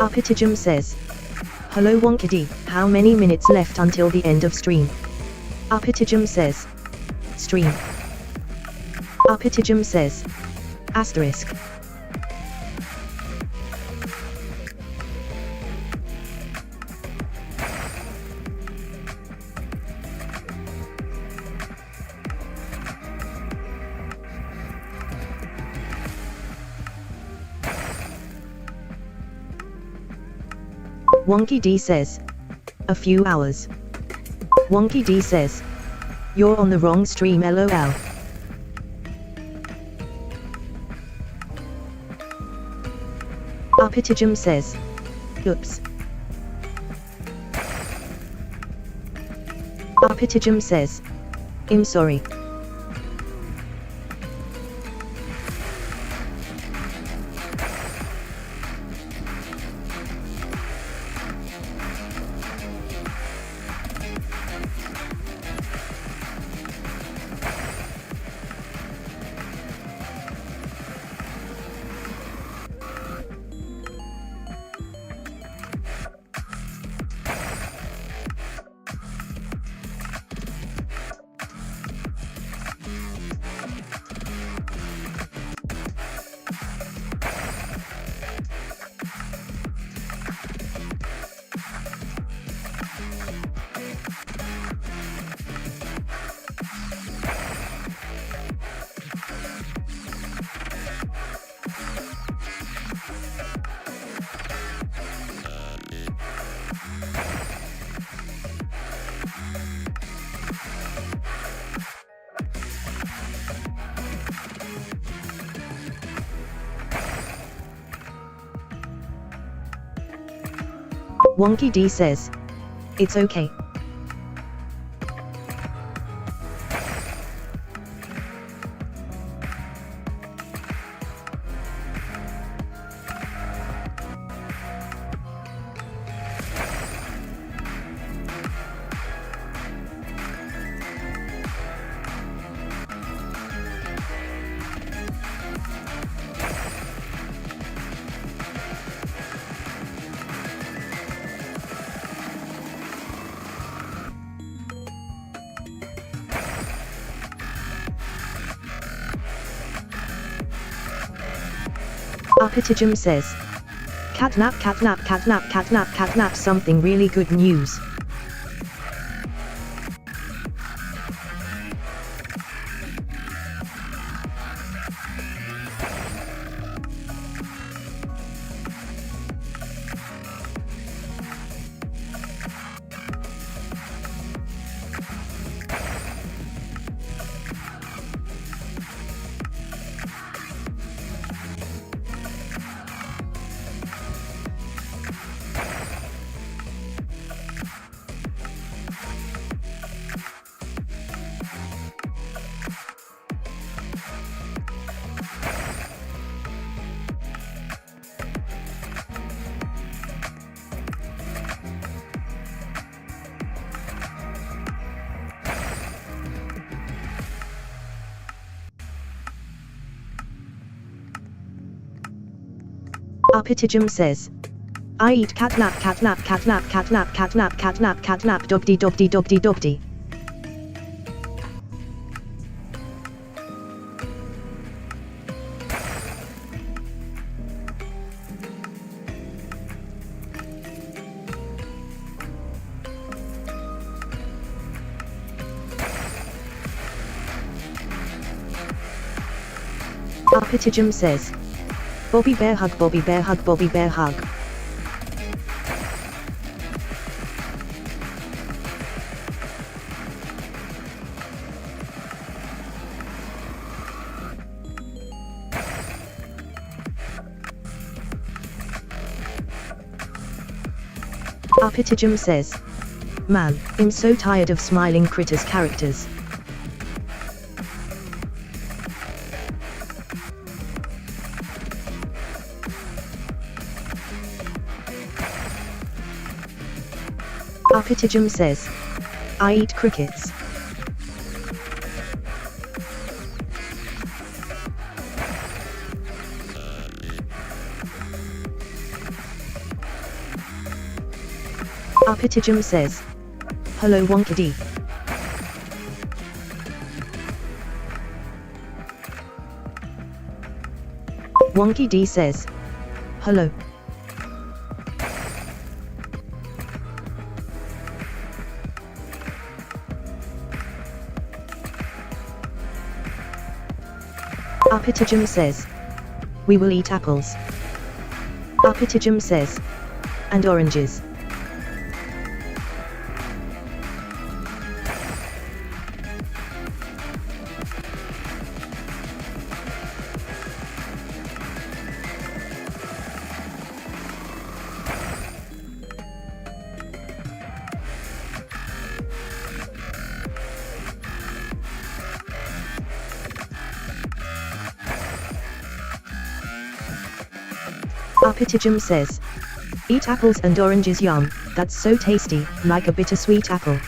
Arpitijum says. Hello Wonkedy, how many minutes left until the end of stream? Arpitijum says. Stream. Arpitijum says. Asterisk. Wonky D says. A few hours. Wonky D says. You're on the wrong stream lol. Arpitijum says. Oops. Arpitijum says. I'm sorry. Wonky D says. It's okay. Arpitijum says. Catnap catnap catnap catnap catnap something really good news. Arpitijum says. I eat catnap catnap catnap catnap catnap catnap catnap dogdy dogdy dogdy dogdy. Arpitijum says. Bobby Bear hug, Bobby Bear hug, Bobby Bear hug. Arpitijum says. Man, I'm so tired of smiling critters characters. Arpitijum says. I eat crickets. Arpitijum says. Hello Wonkedy. Wonky D says. Hello. Arpitijum says. We will eat apples. Arpitijum says. And oranges. Arpitijum says. Eat apples and oranges, yum, that's so tasty, like a bittersweet apple.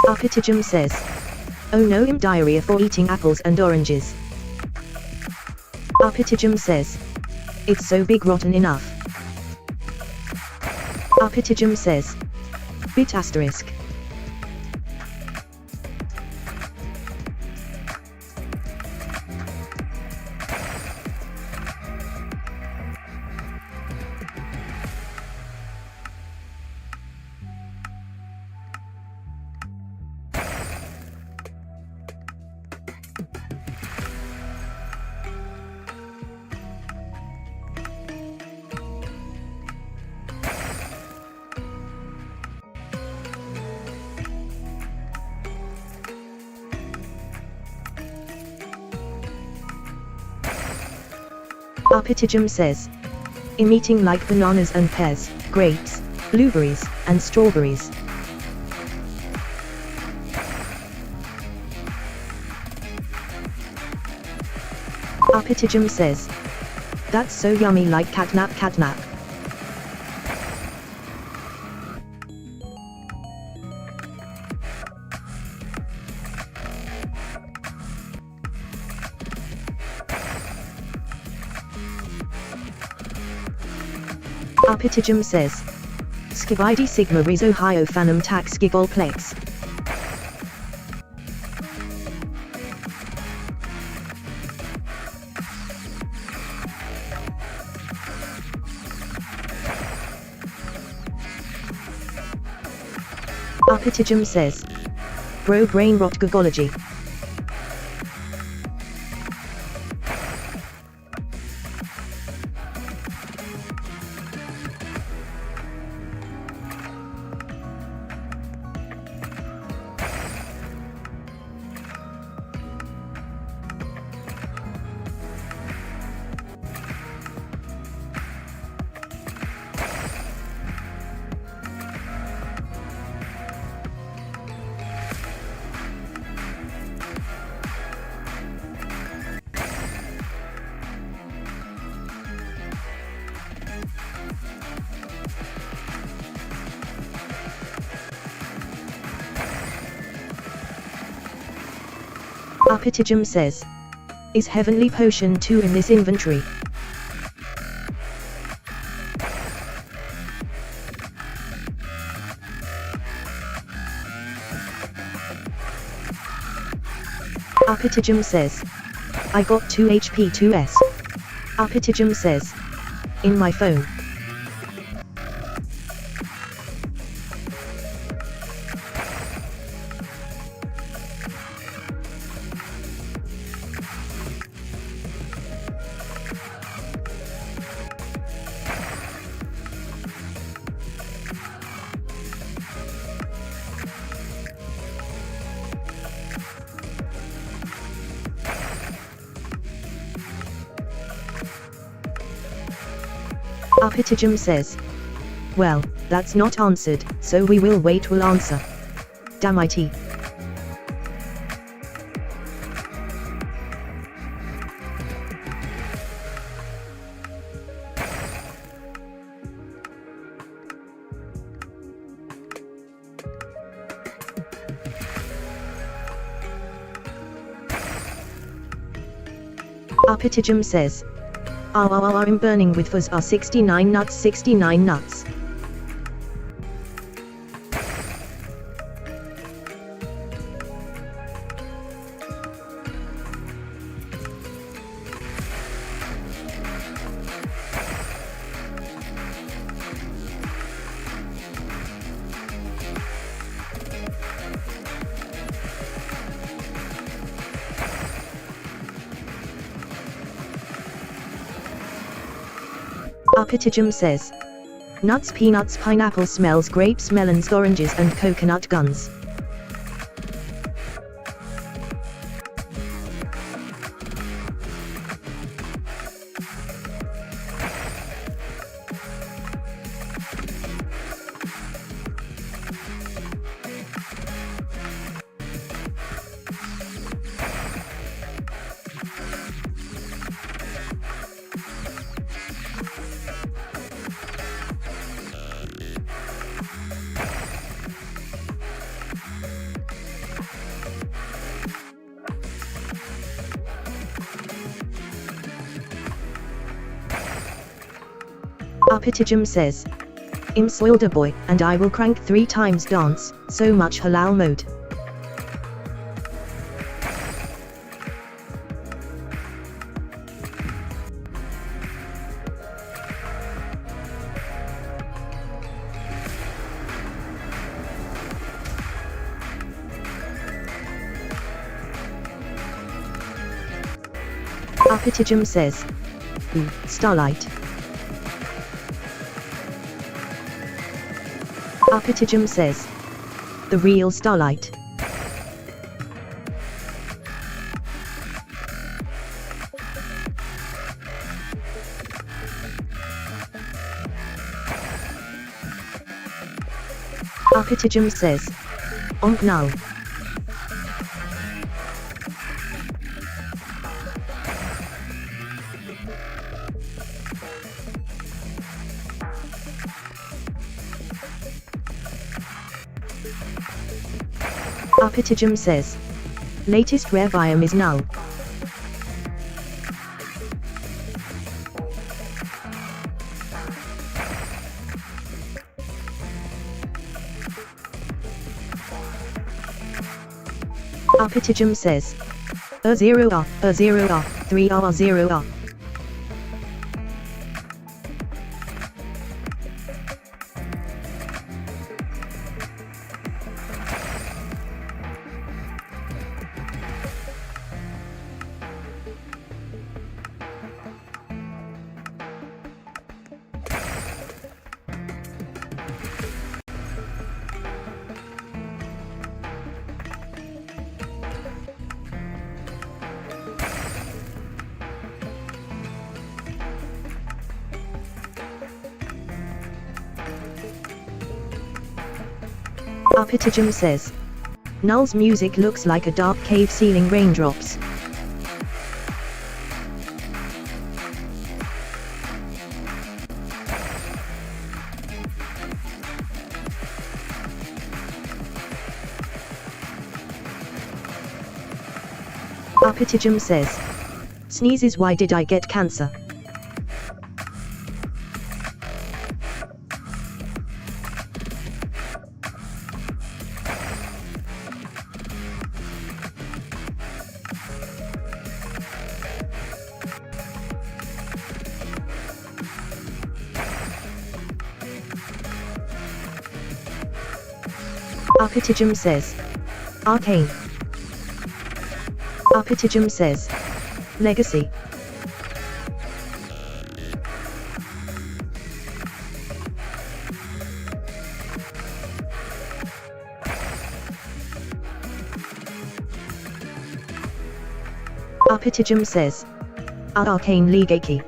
Arpitijum says. Oh no, I'm diarrhea for eating apples and oranges. Arpitijum says. It's so big, rotten enough. Arpitijum says. Bit asterisk. Arpitijum says. I'm eating like bananas and pears, grapes, blueberries, and strawberries. Arpitijum says. That's so yummy, like catnap, catnap. Arpitijum says. Skibidi Sigma Riz Ohio Phanum Tax Gigolplex. Arpitijum says. Bro brain rot gogology. Arpitijum says. Is Heavenly Potion 2 in this inventory? Upitagem says. I got 2 HP 2S. Upitagem says. In my phone. Upitagem says. Well, that's not answered, so we will wait will answer. Damn it. Upitagem says. I'm burning with fuzz 69 nuts 69 nuts. Upitagem says. Nuts, peanuts, pineapple smells, grapes, melons, oranges and coconut guns. Upitagem says. I'm soiled a boy, and I will crank 3 times dance, so much halal mode. Upitagem says. Ooh, Starlight. Upitagem says. The real Starlight. Upitagem says. Onk now. Upitagem says. Latest rare biome is null. Upitagem says. 0 R, 0 R, 3 R 0 R. Upitagem says. Null's music looks like a dark cave ceiling raindrops. Upitagem says. Sneezes, why did I get cancer? Arpitijum says. Arcane. Arpitijum says. Legacy. Arpitijum says. Arcane Legacy.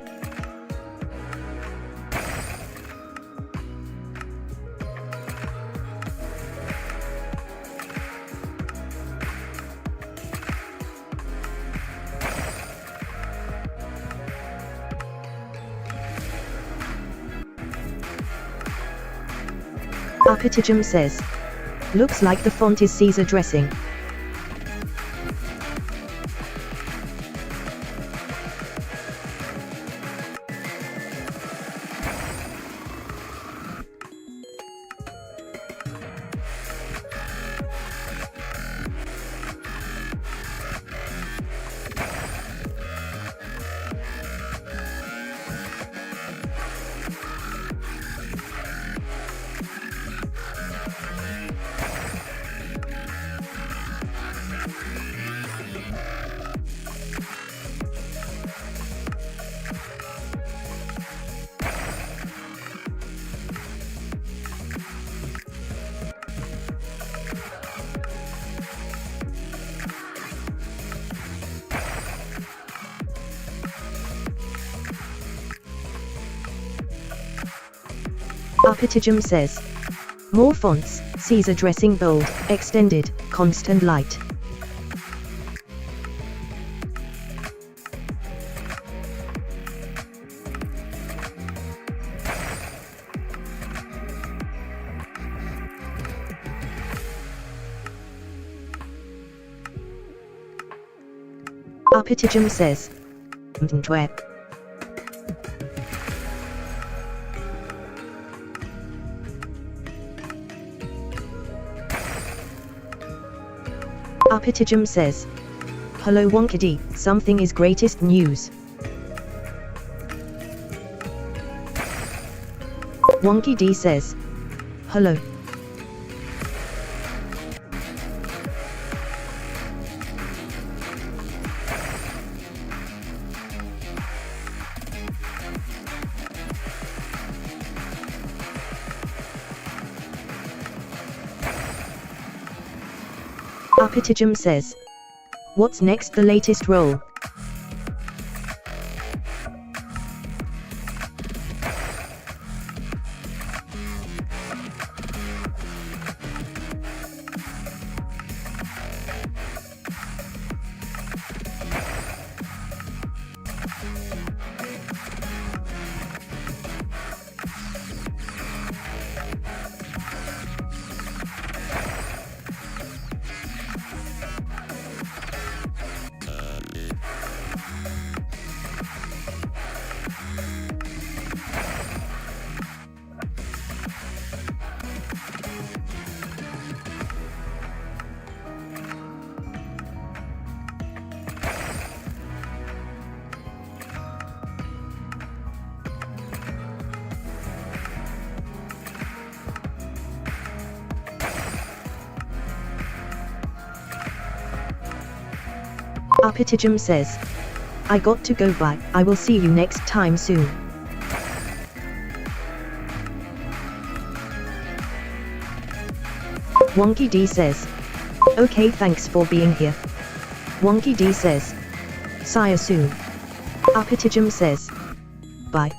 Arpitijum says. Looks like the font is Caesar dressing. Arpitijum says. More fonts, Caesar dressing bold, extended, constant light. Arpitijum says. Twep. Arpitijum says. Hello Wonkedy, something is greatest news. Wonky D says. Hello. Arpitijum says. What's next? The latest role. Arpitijum says. I got to go bye, I will see you next time soon. Wonky D says. Okay, thanks for being here. Wonky D says. See you soon. Arpitijum says. Bye.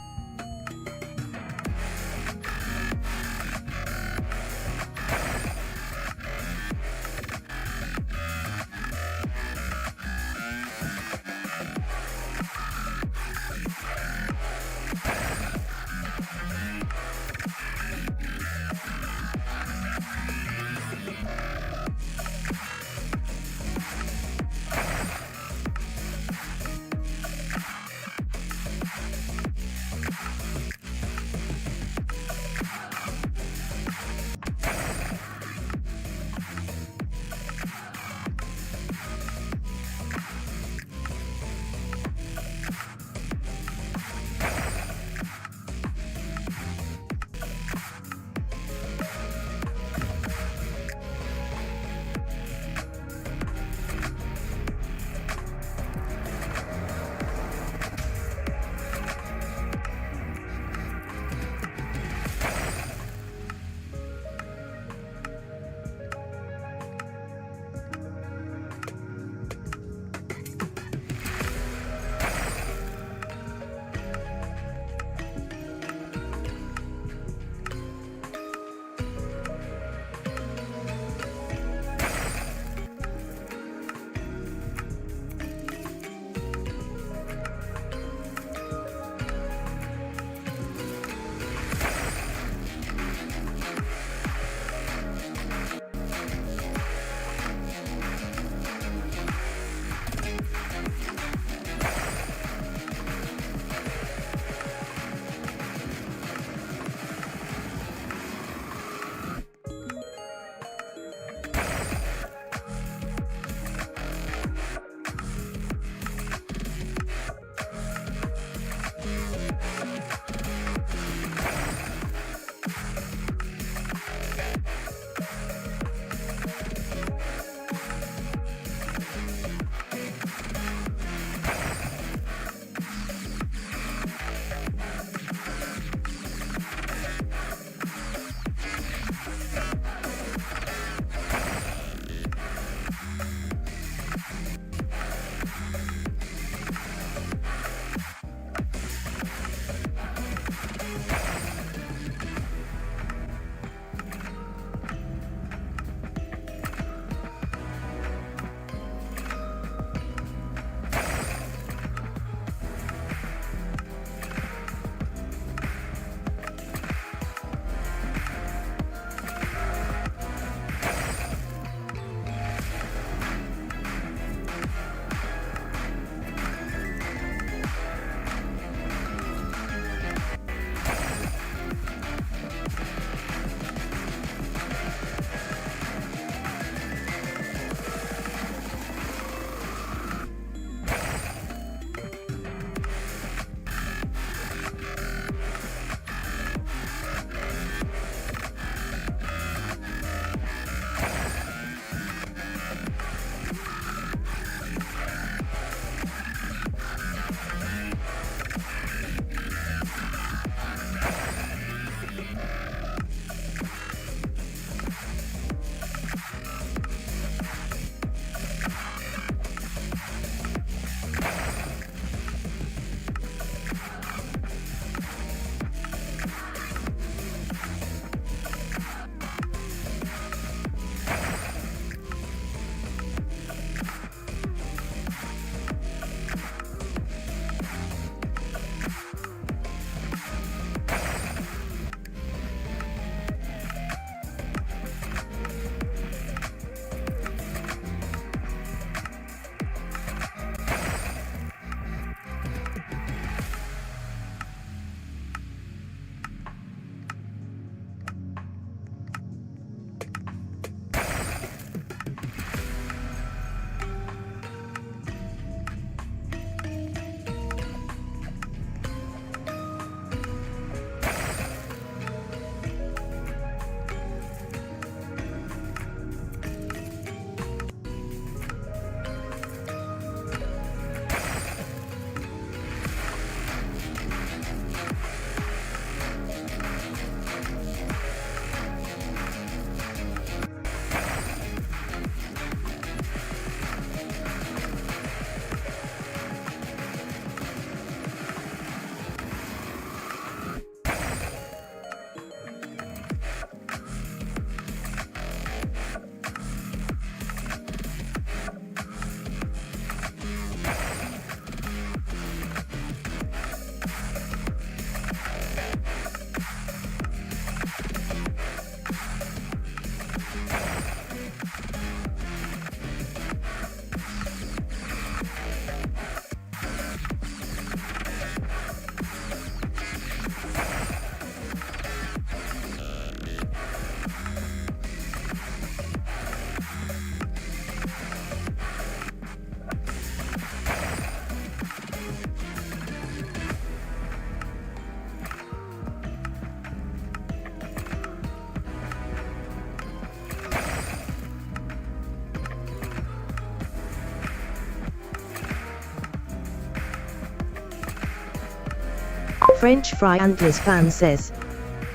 French Fry Antlers fan says,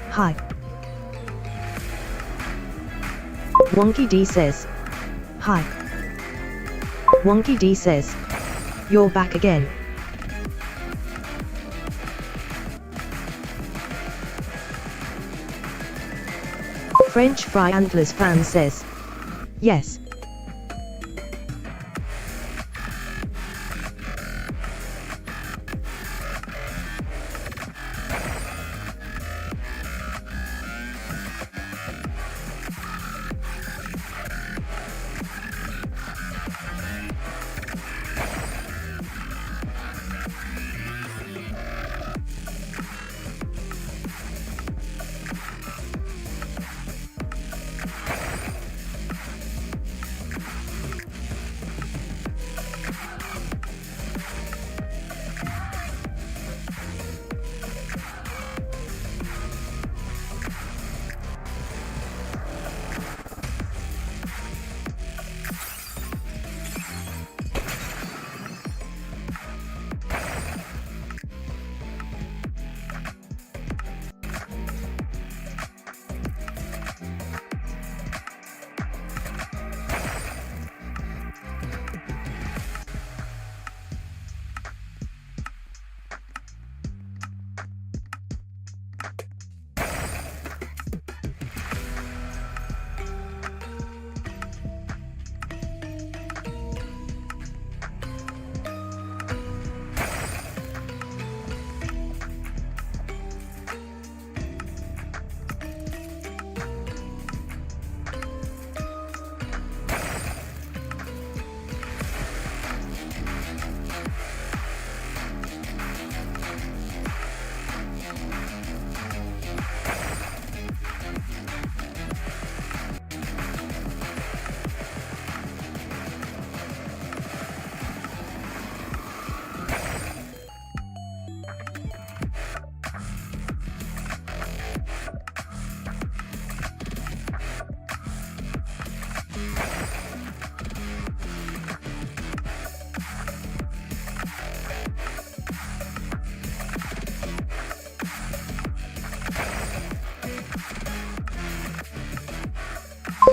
hi. Wonky D says, hi. Wonky D says, you're back again. French Fry Antlers fan says, yes.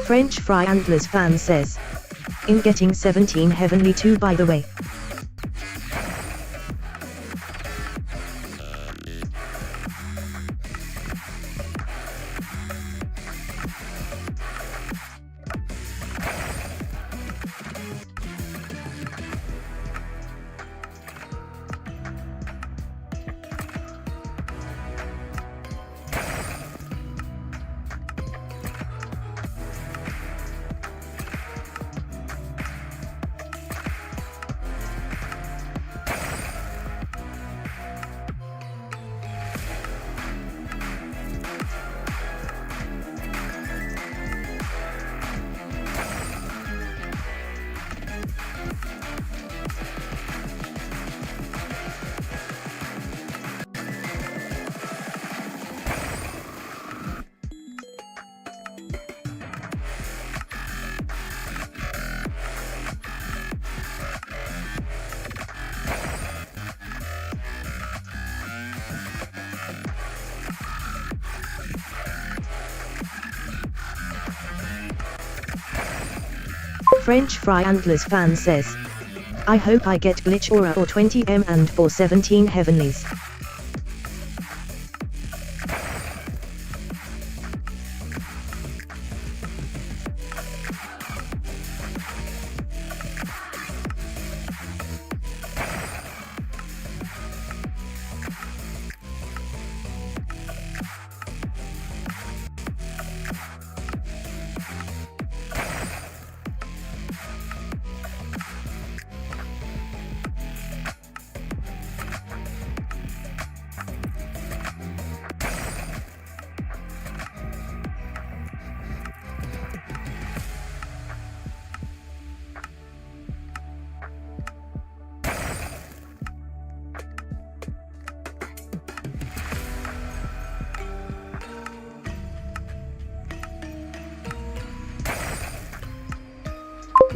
French Fry Antlers fan says, in getting 17 heavenly too by the way. French Fry Antlers fan says, I hope I get glitch aura or 20M and for 17 heavenlies.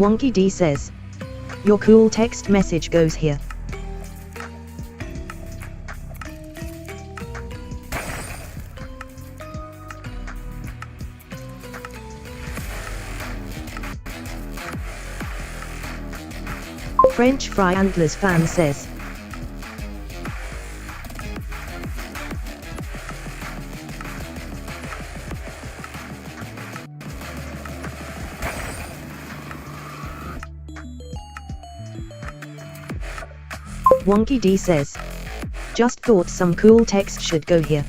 Wonky D says, your cool text message goes here. French Fry Antlers fan says. Wonky D says. Just thought some cool text should go here.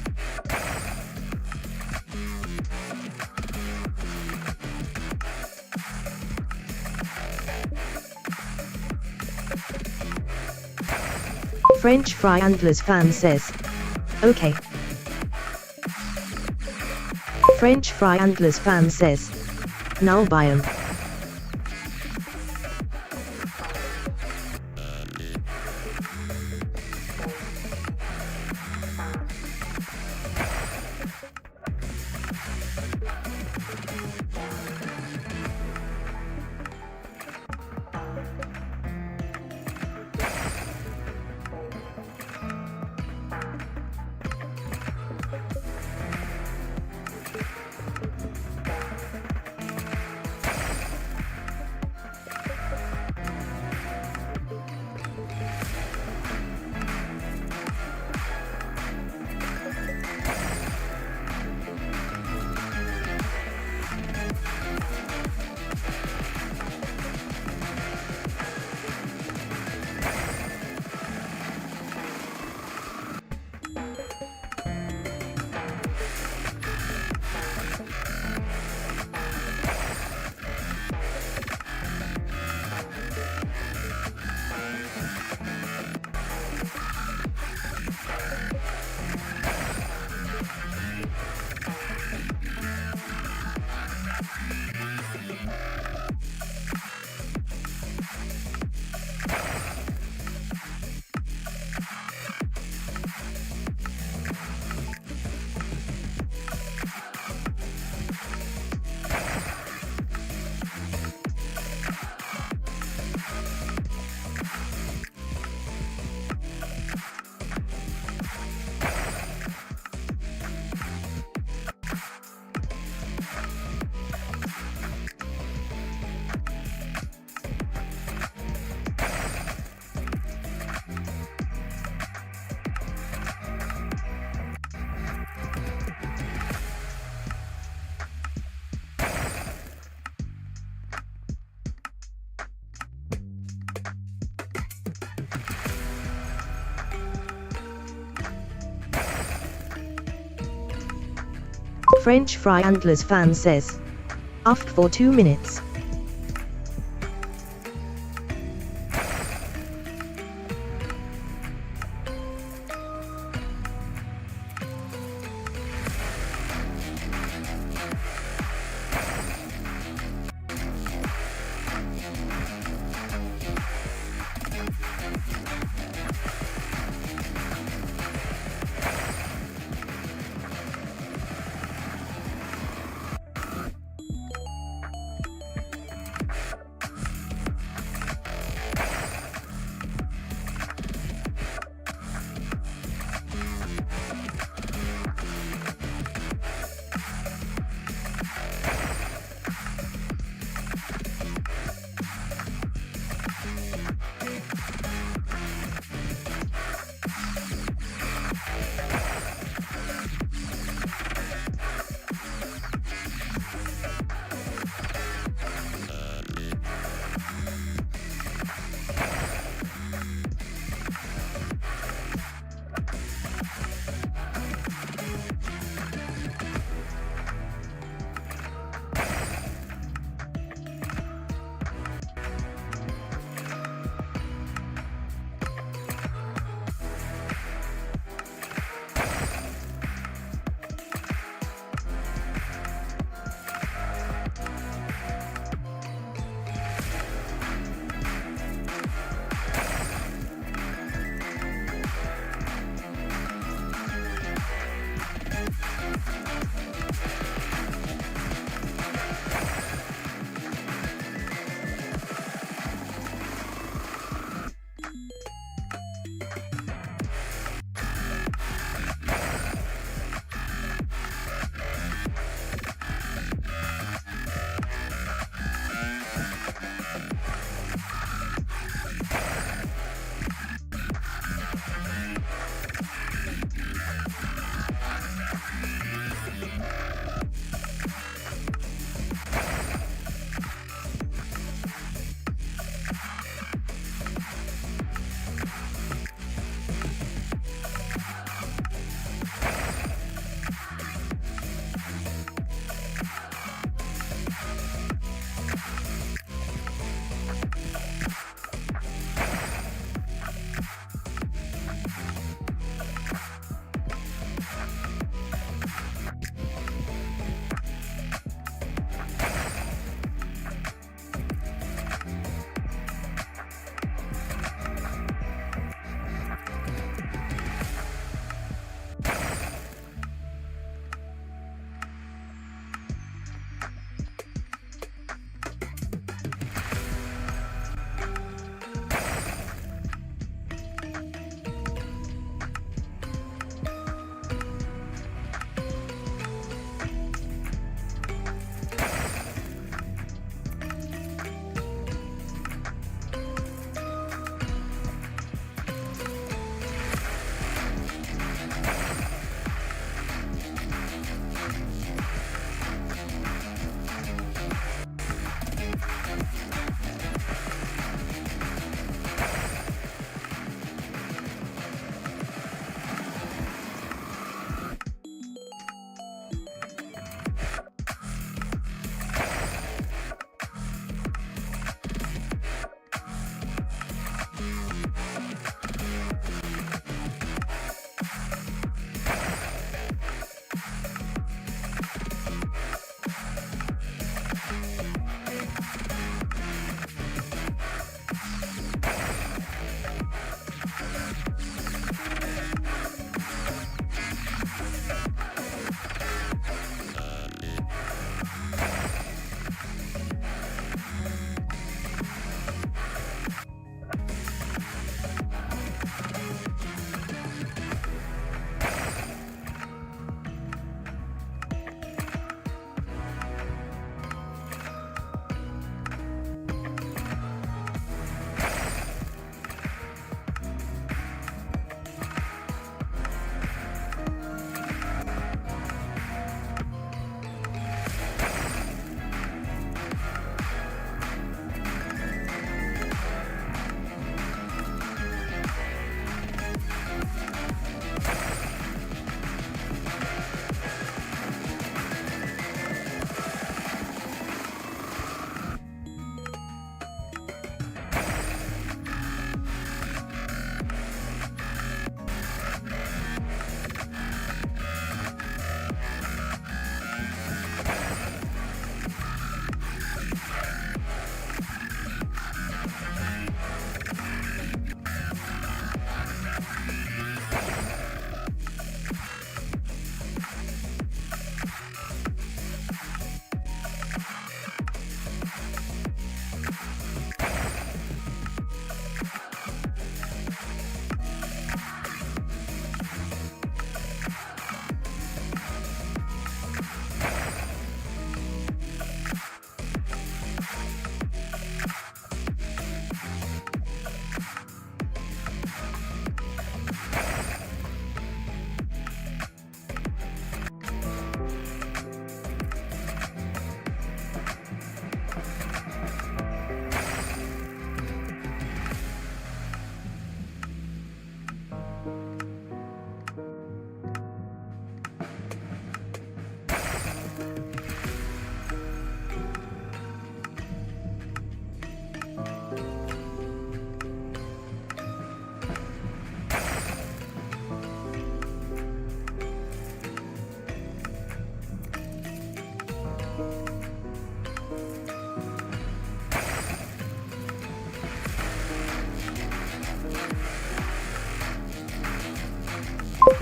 French Fry Antlers fan says. Okay. French Fry Antlers fan says. Now buy 'em. French Fry Antlers fan says. After for 2 minutes.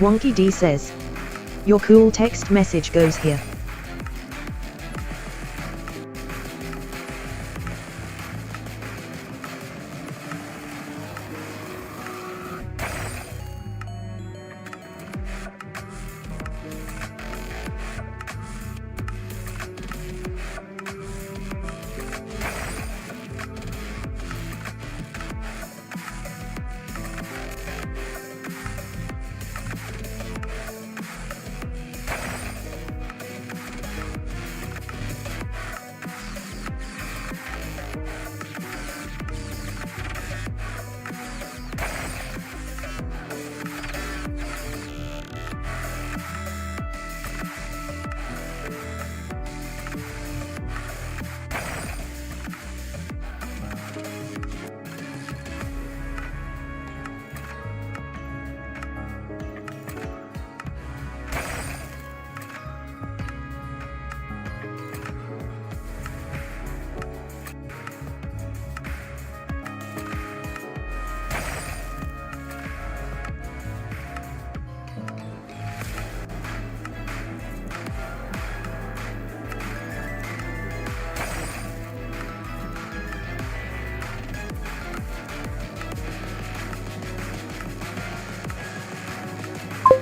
Wonky D says, your cool text message goes here.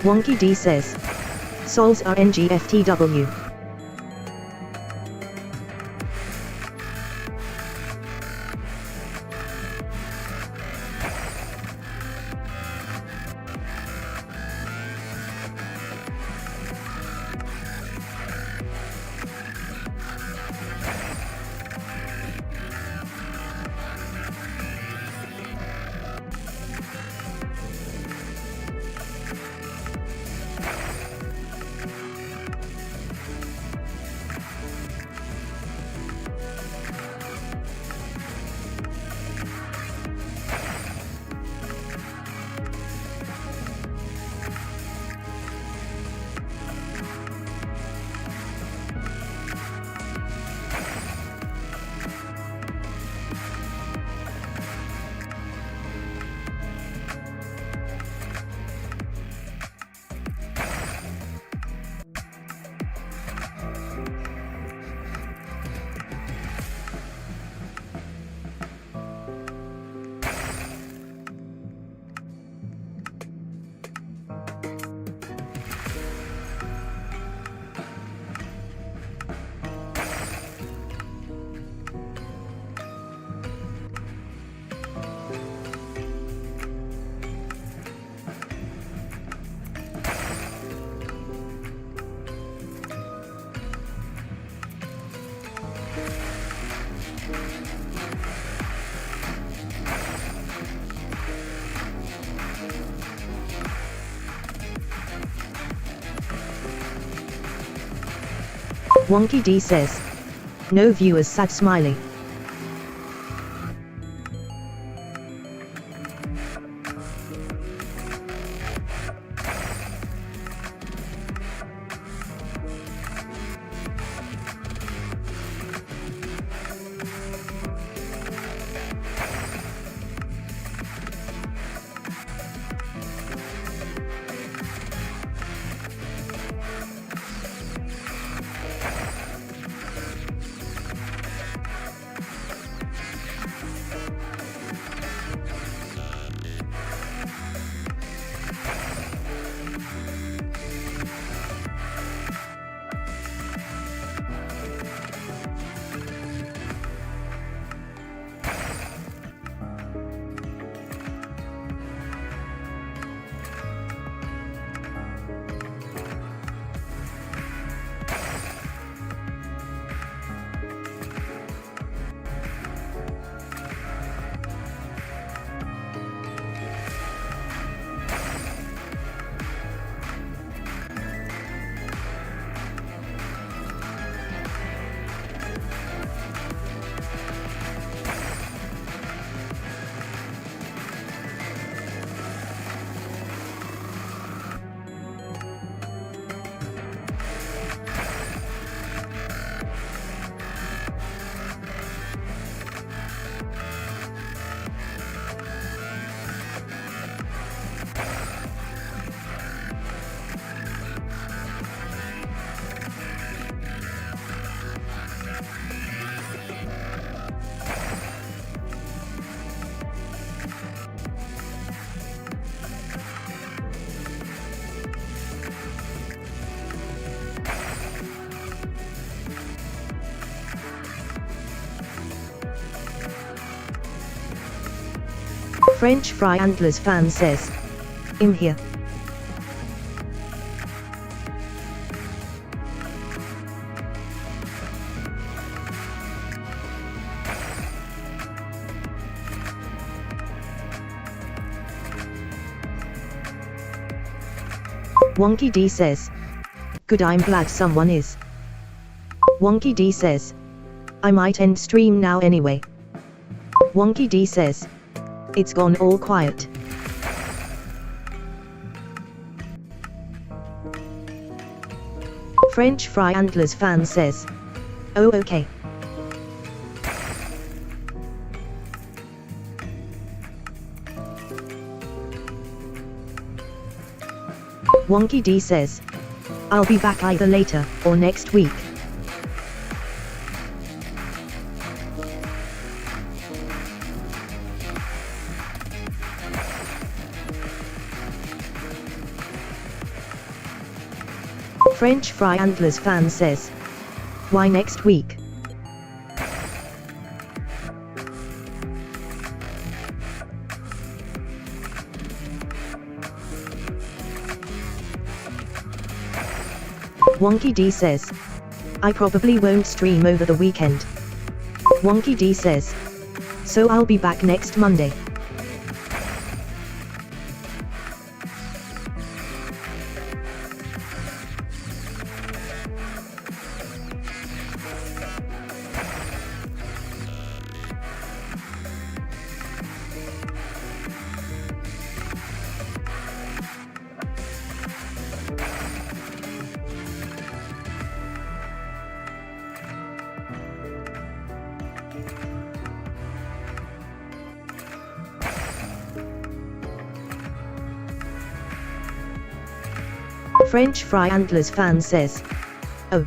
Wonky D says, Sol's RNG FTW. Wonky D says, no viewers sad smiley. French Fry Antlers fan says, I'm here. Wonky D says, good, I'm glad someone is. Wonky D says, I might end stream now anyway. Wonky D says, it's gone all quiet. French Fry Antlers fan says, oh okay. Wonky D says, I'll be back either later or next week. French Fry Antlers fan says, why next week? Wonky D says, I probably won't stream over the weekend. Wonky D says, so I'll be back next Monday. French Fry Antlers fan says, oh.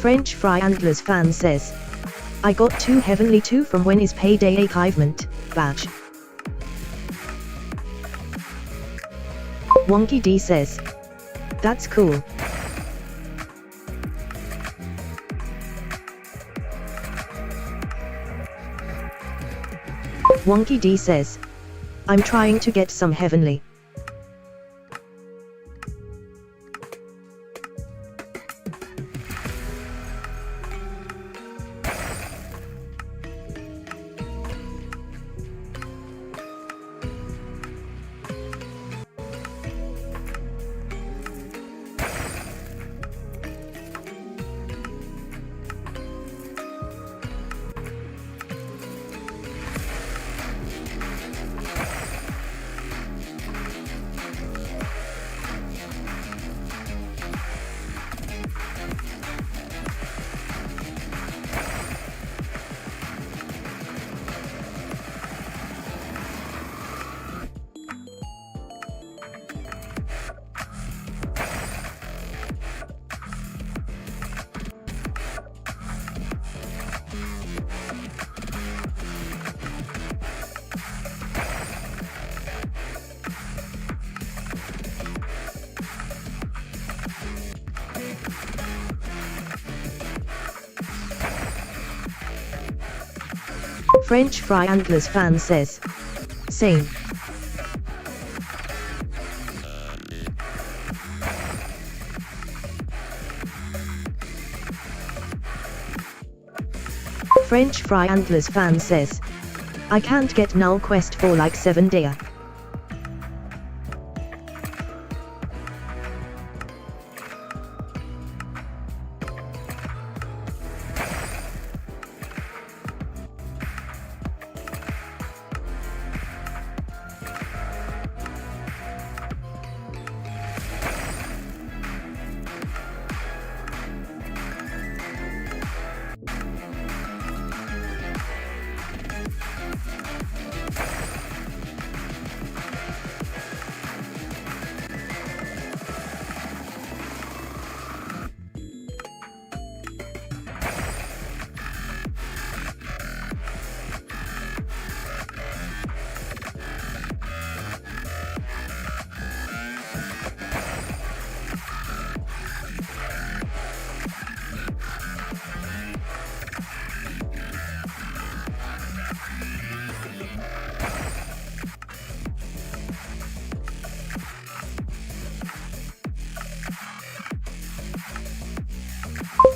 French Fry Antlers fan says, I got 2 Heavenly 2 from when is Payday Archivement, badge. Wonky D says, that's cool. Wonky D says, I'm trying to get some Heavenly. French Fry Antlers fan says, same. French Fry Antlers fan says, I can't get null quest for like 7 days.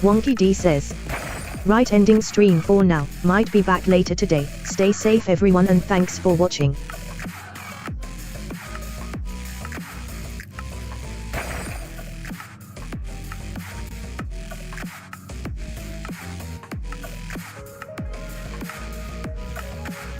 Wonky D says, right, ending stream for now, might be back later today. Stay safe everyone and thanks for watching.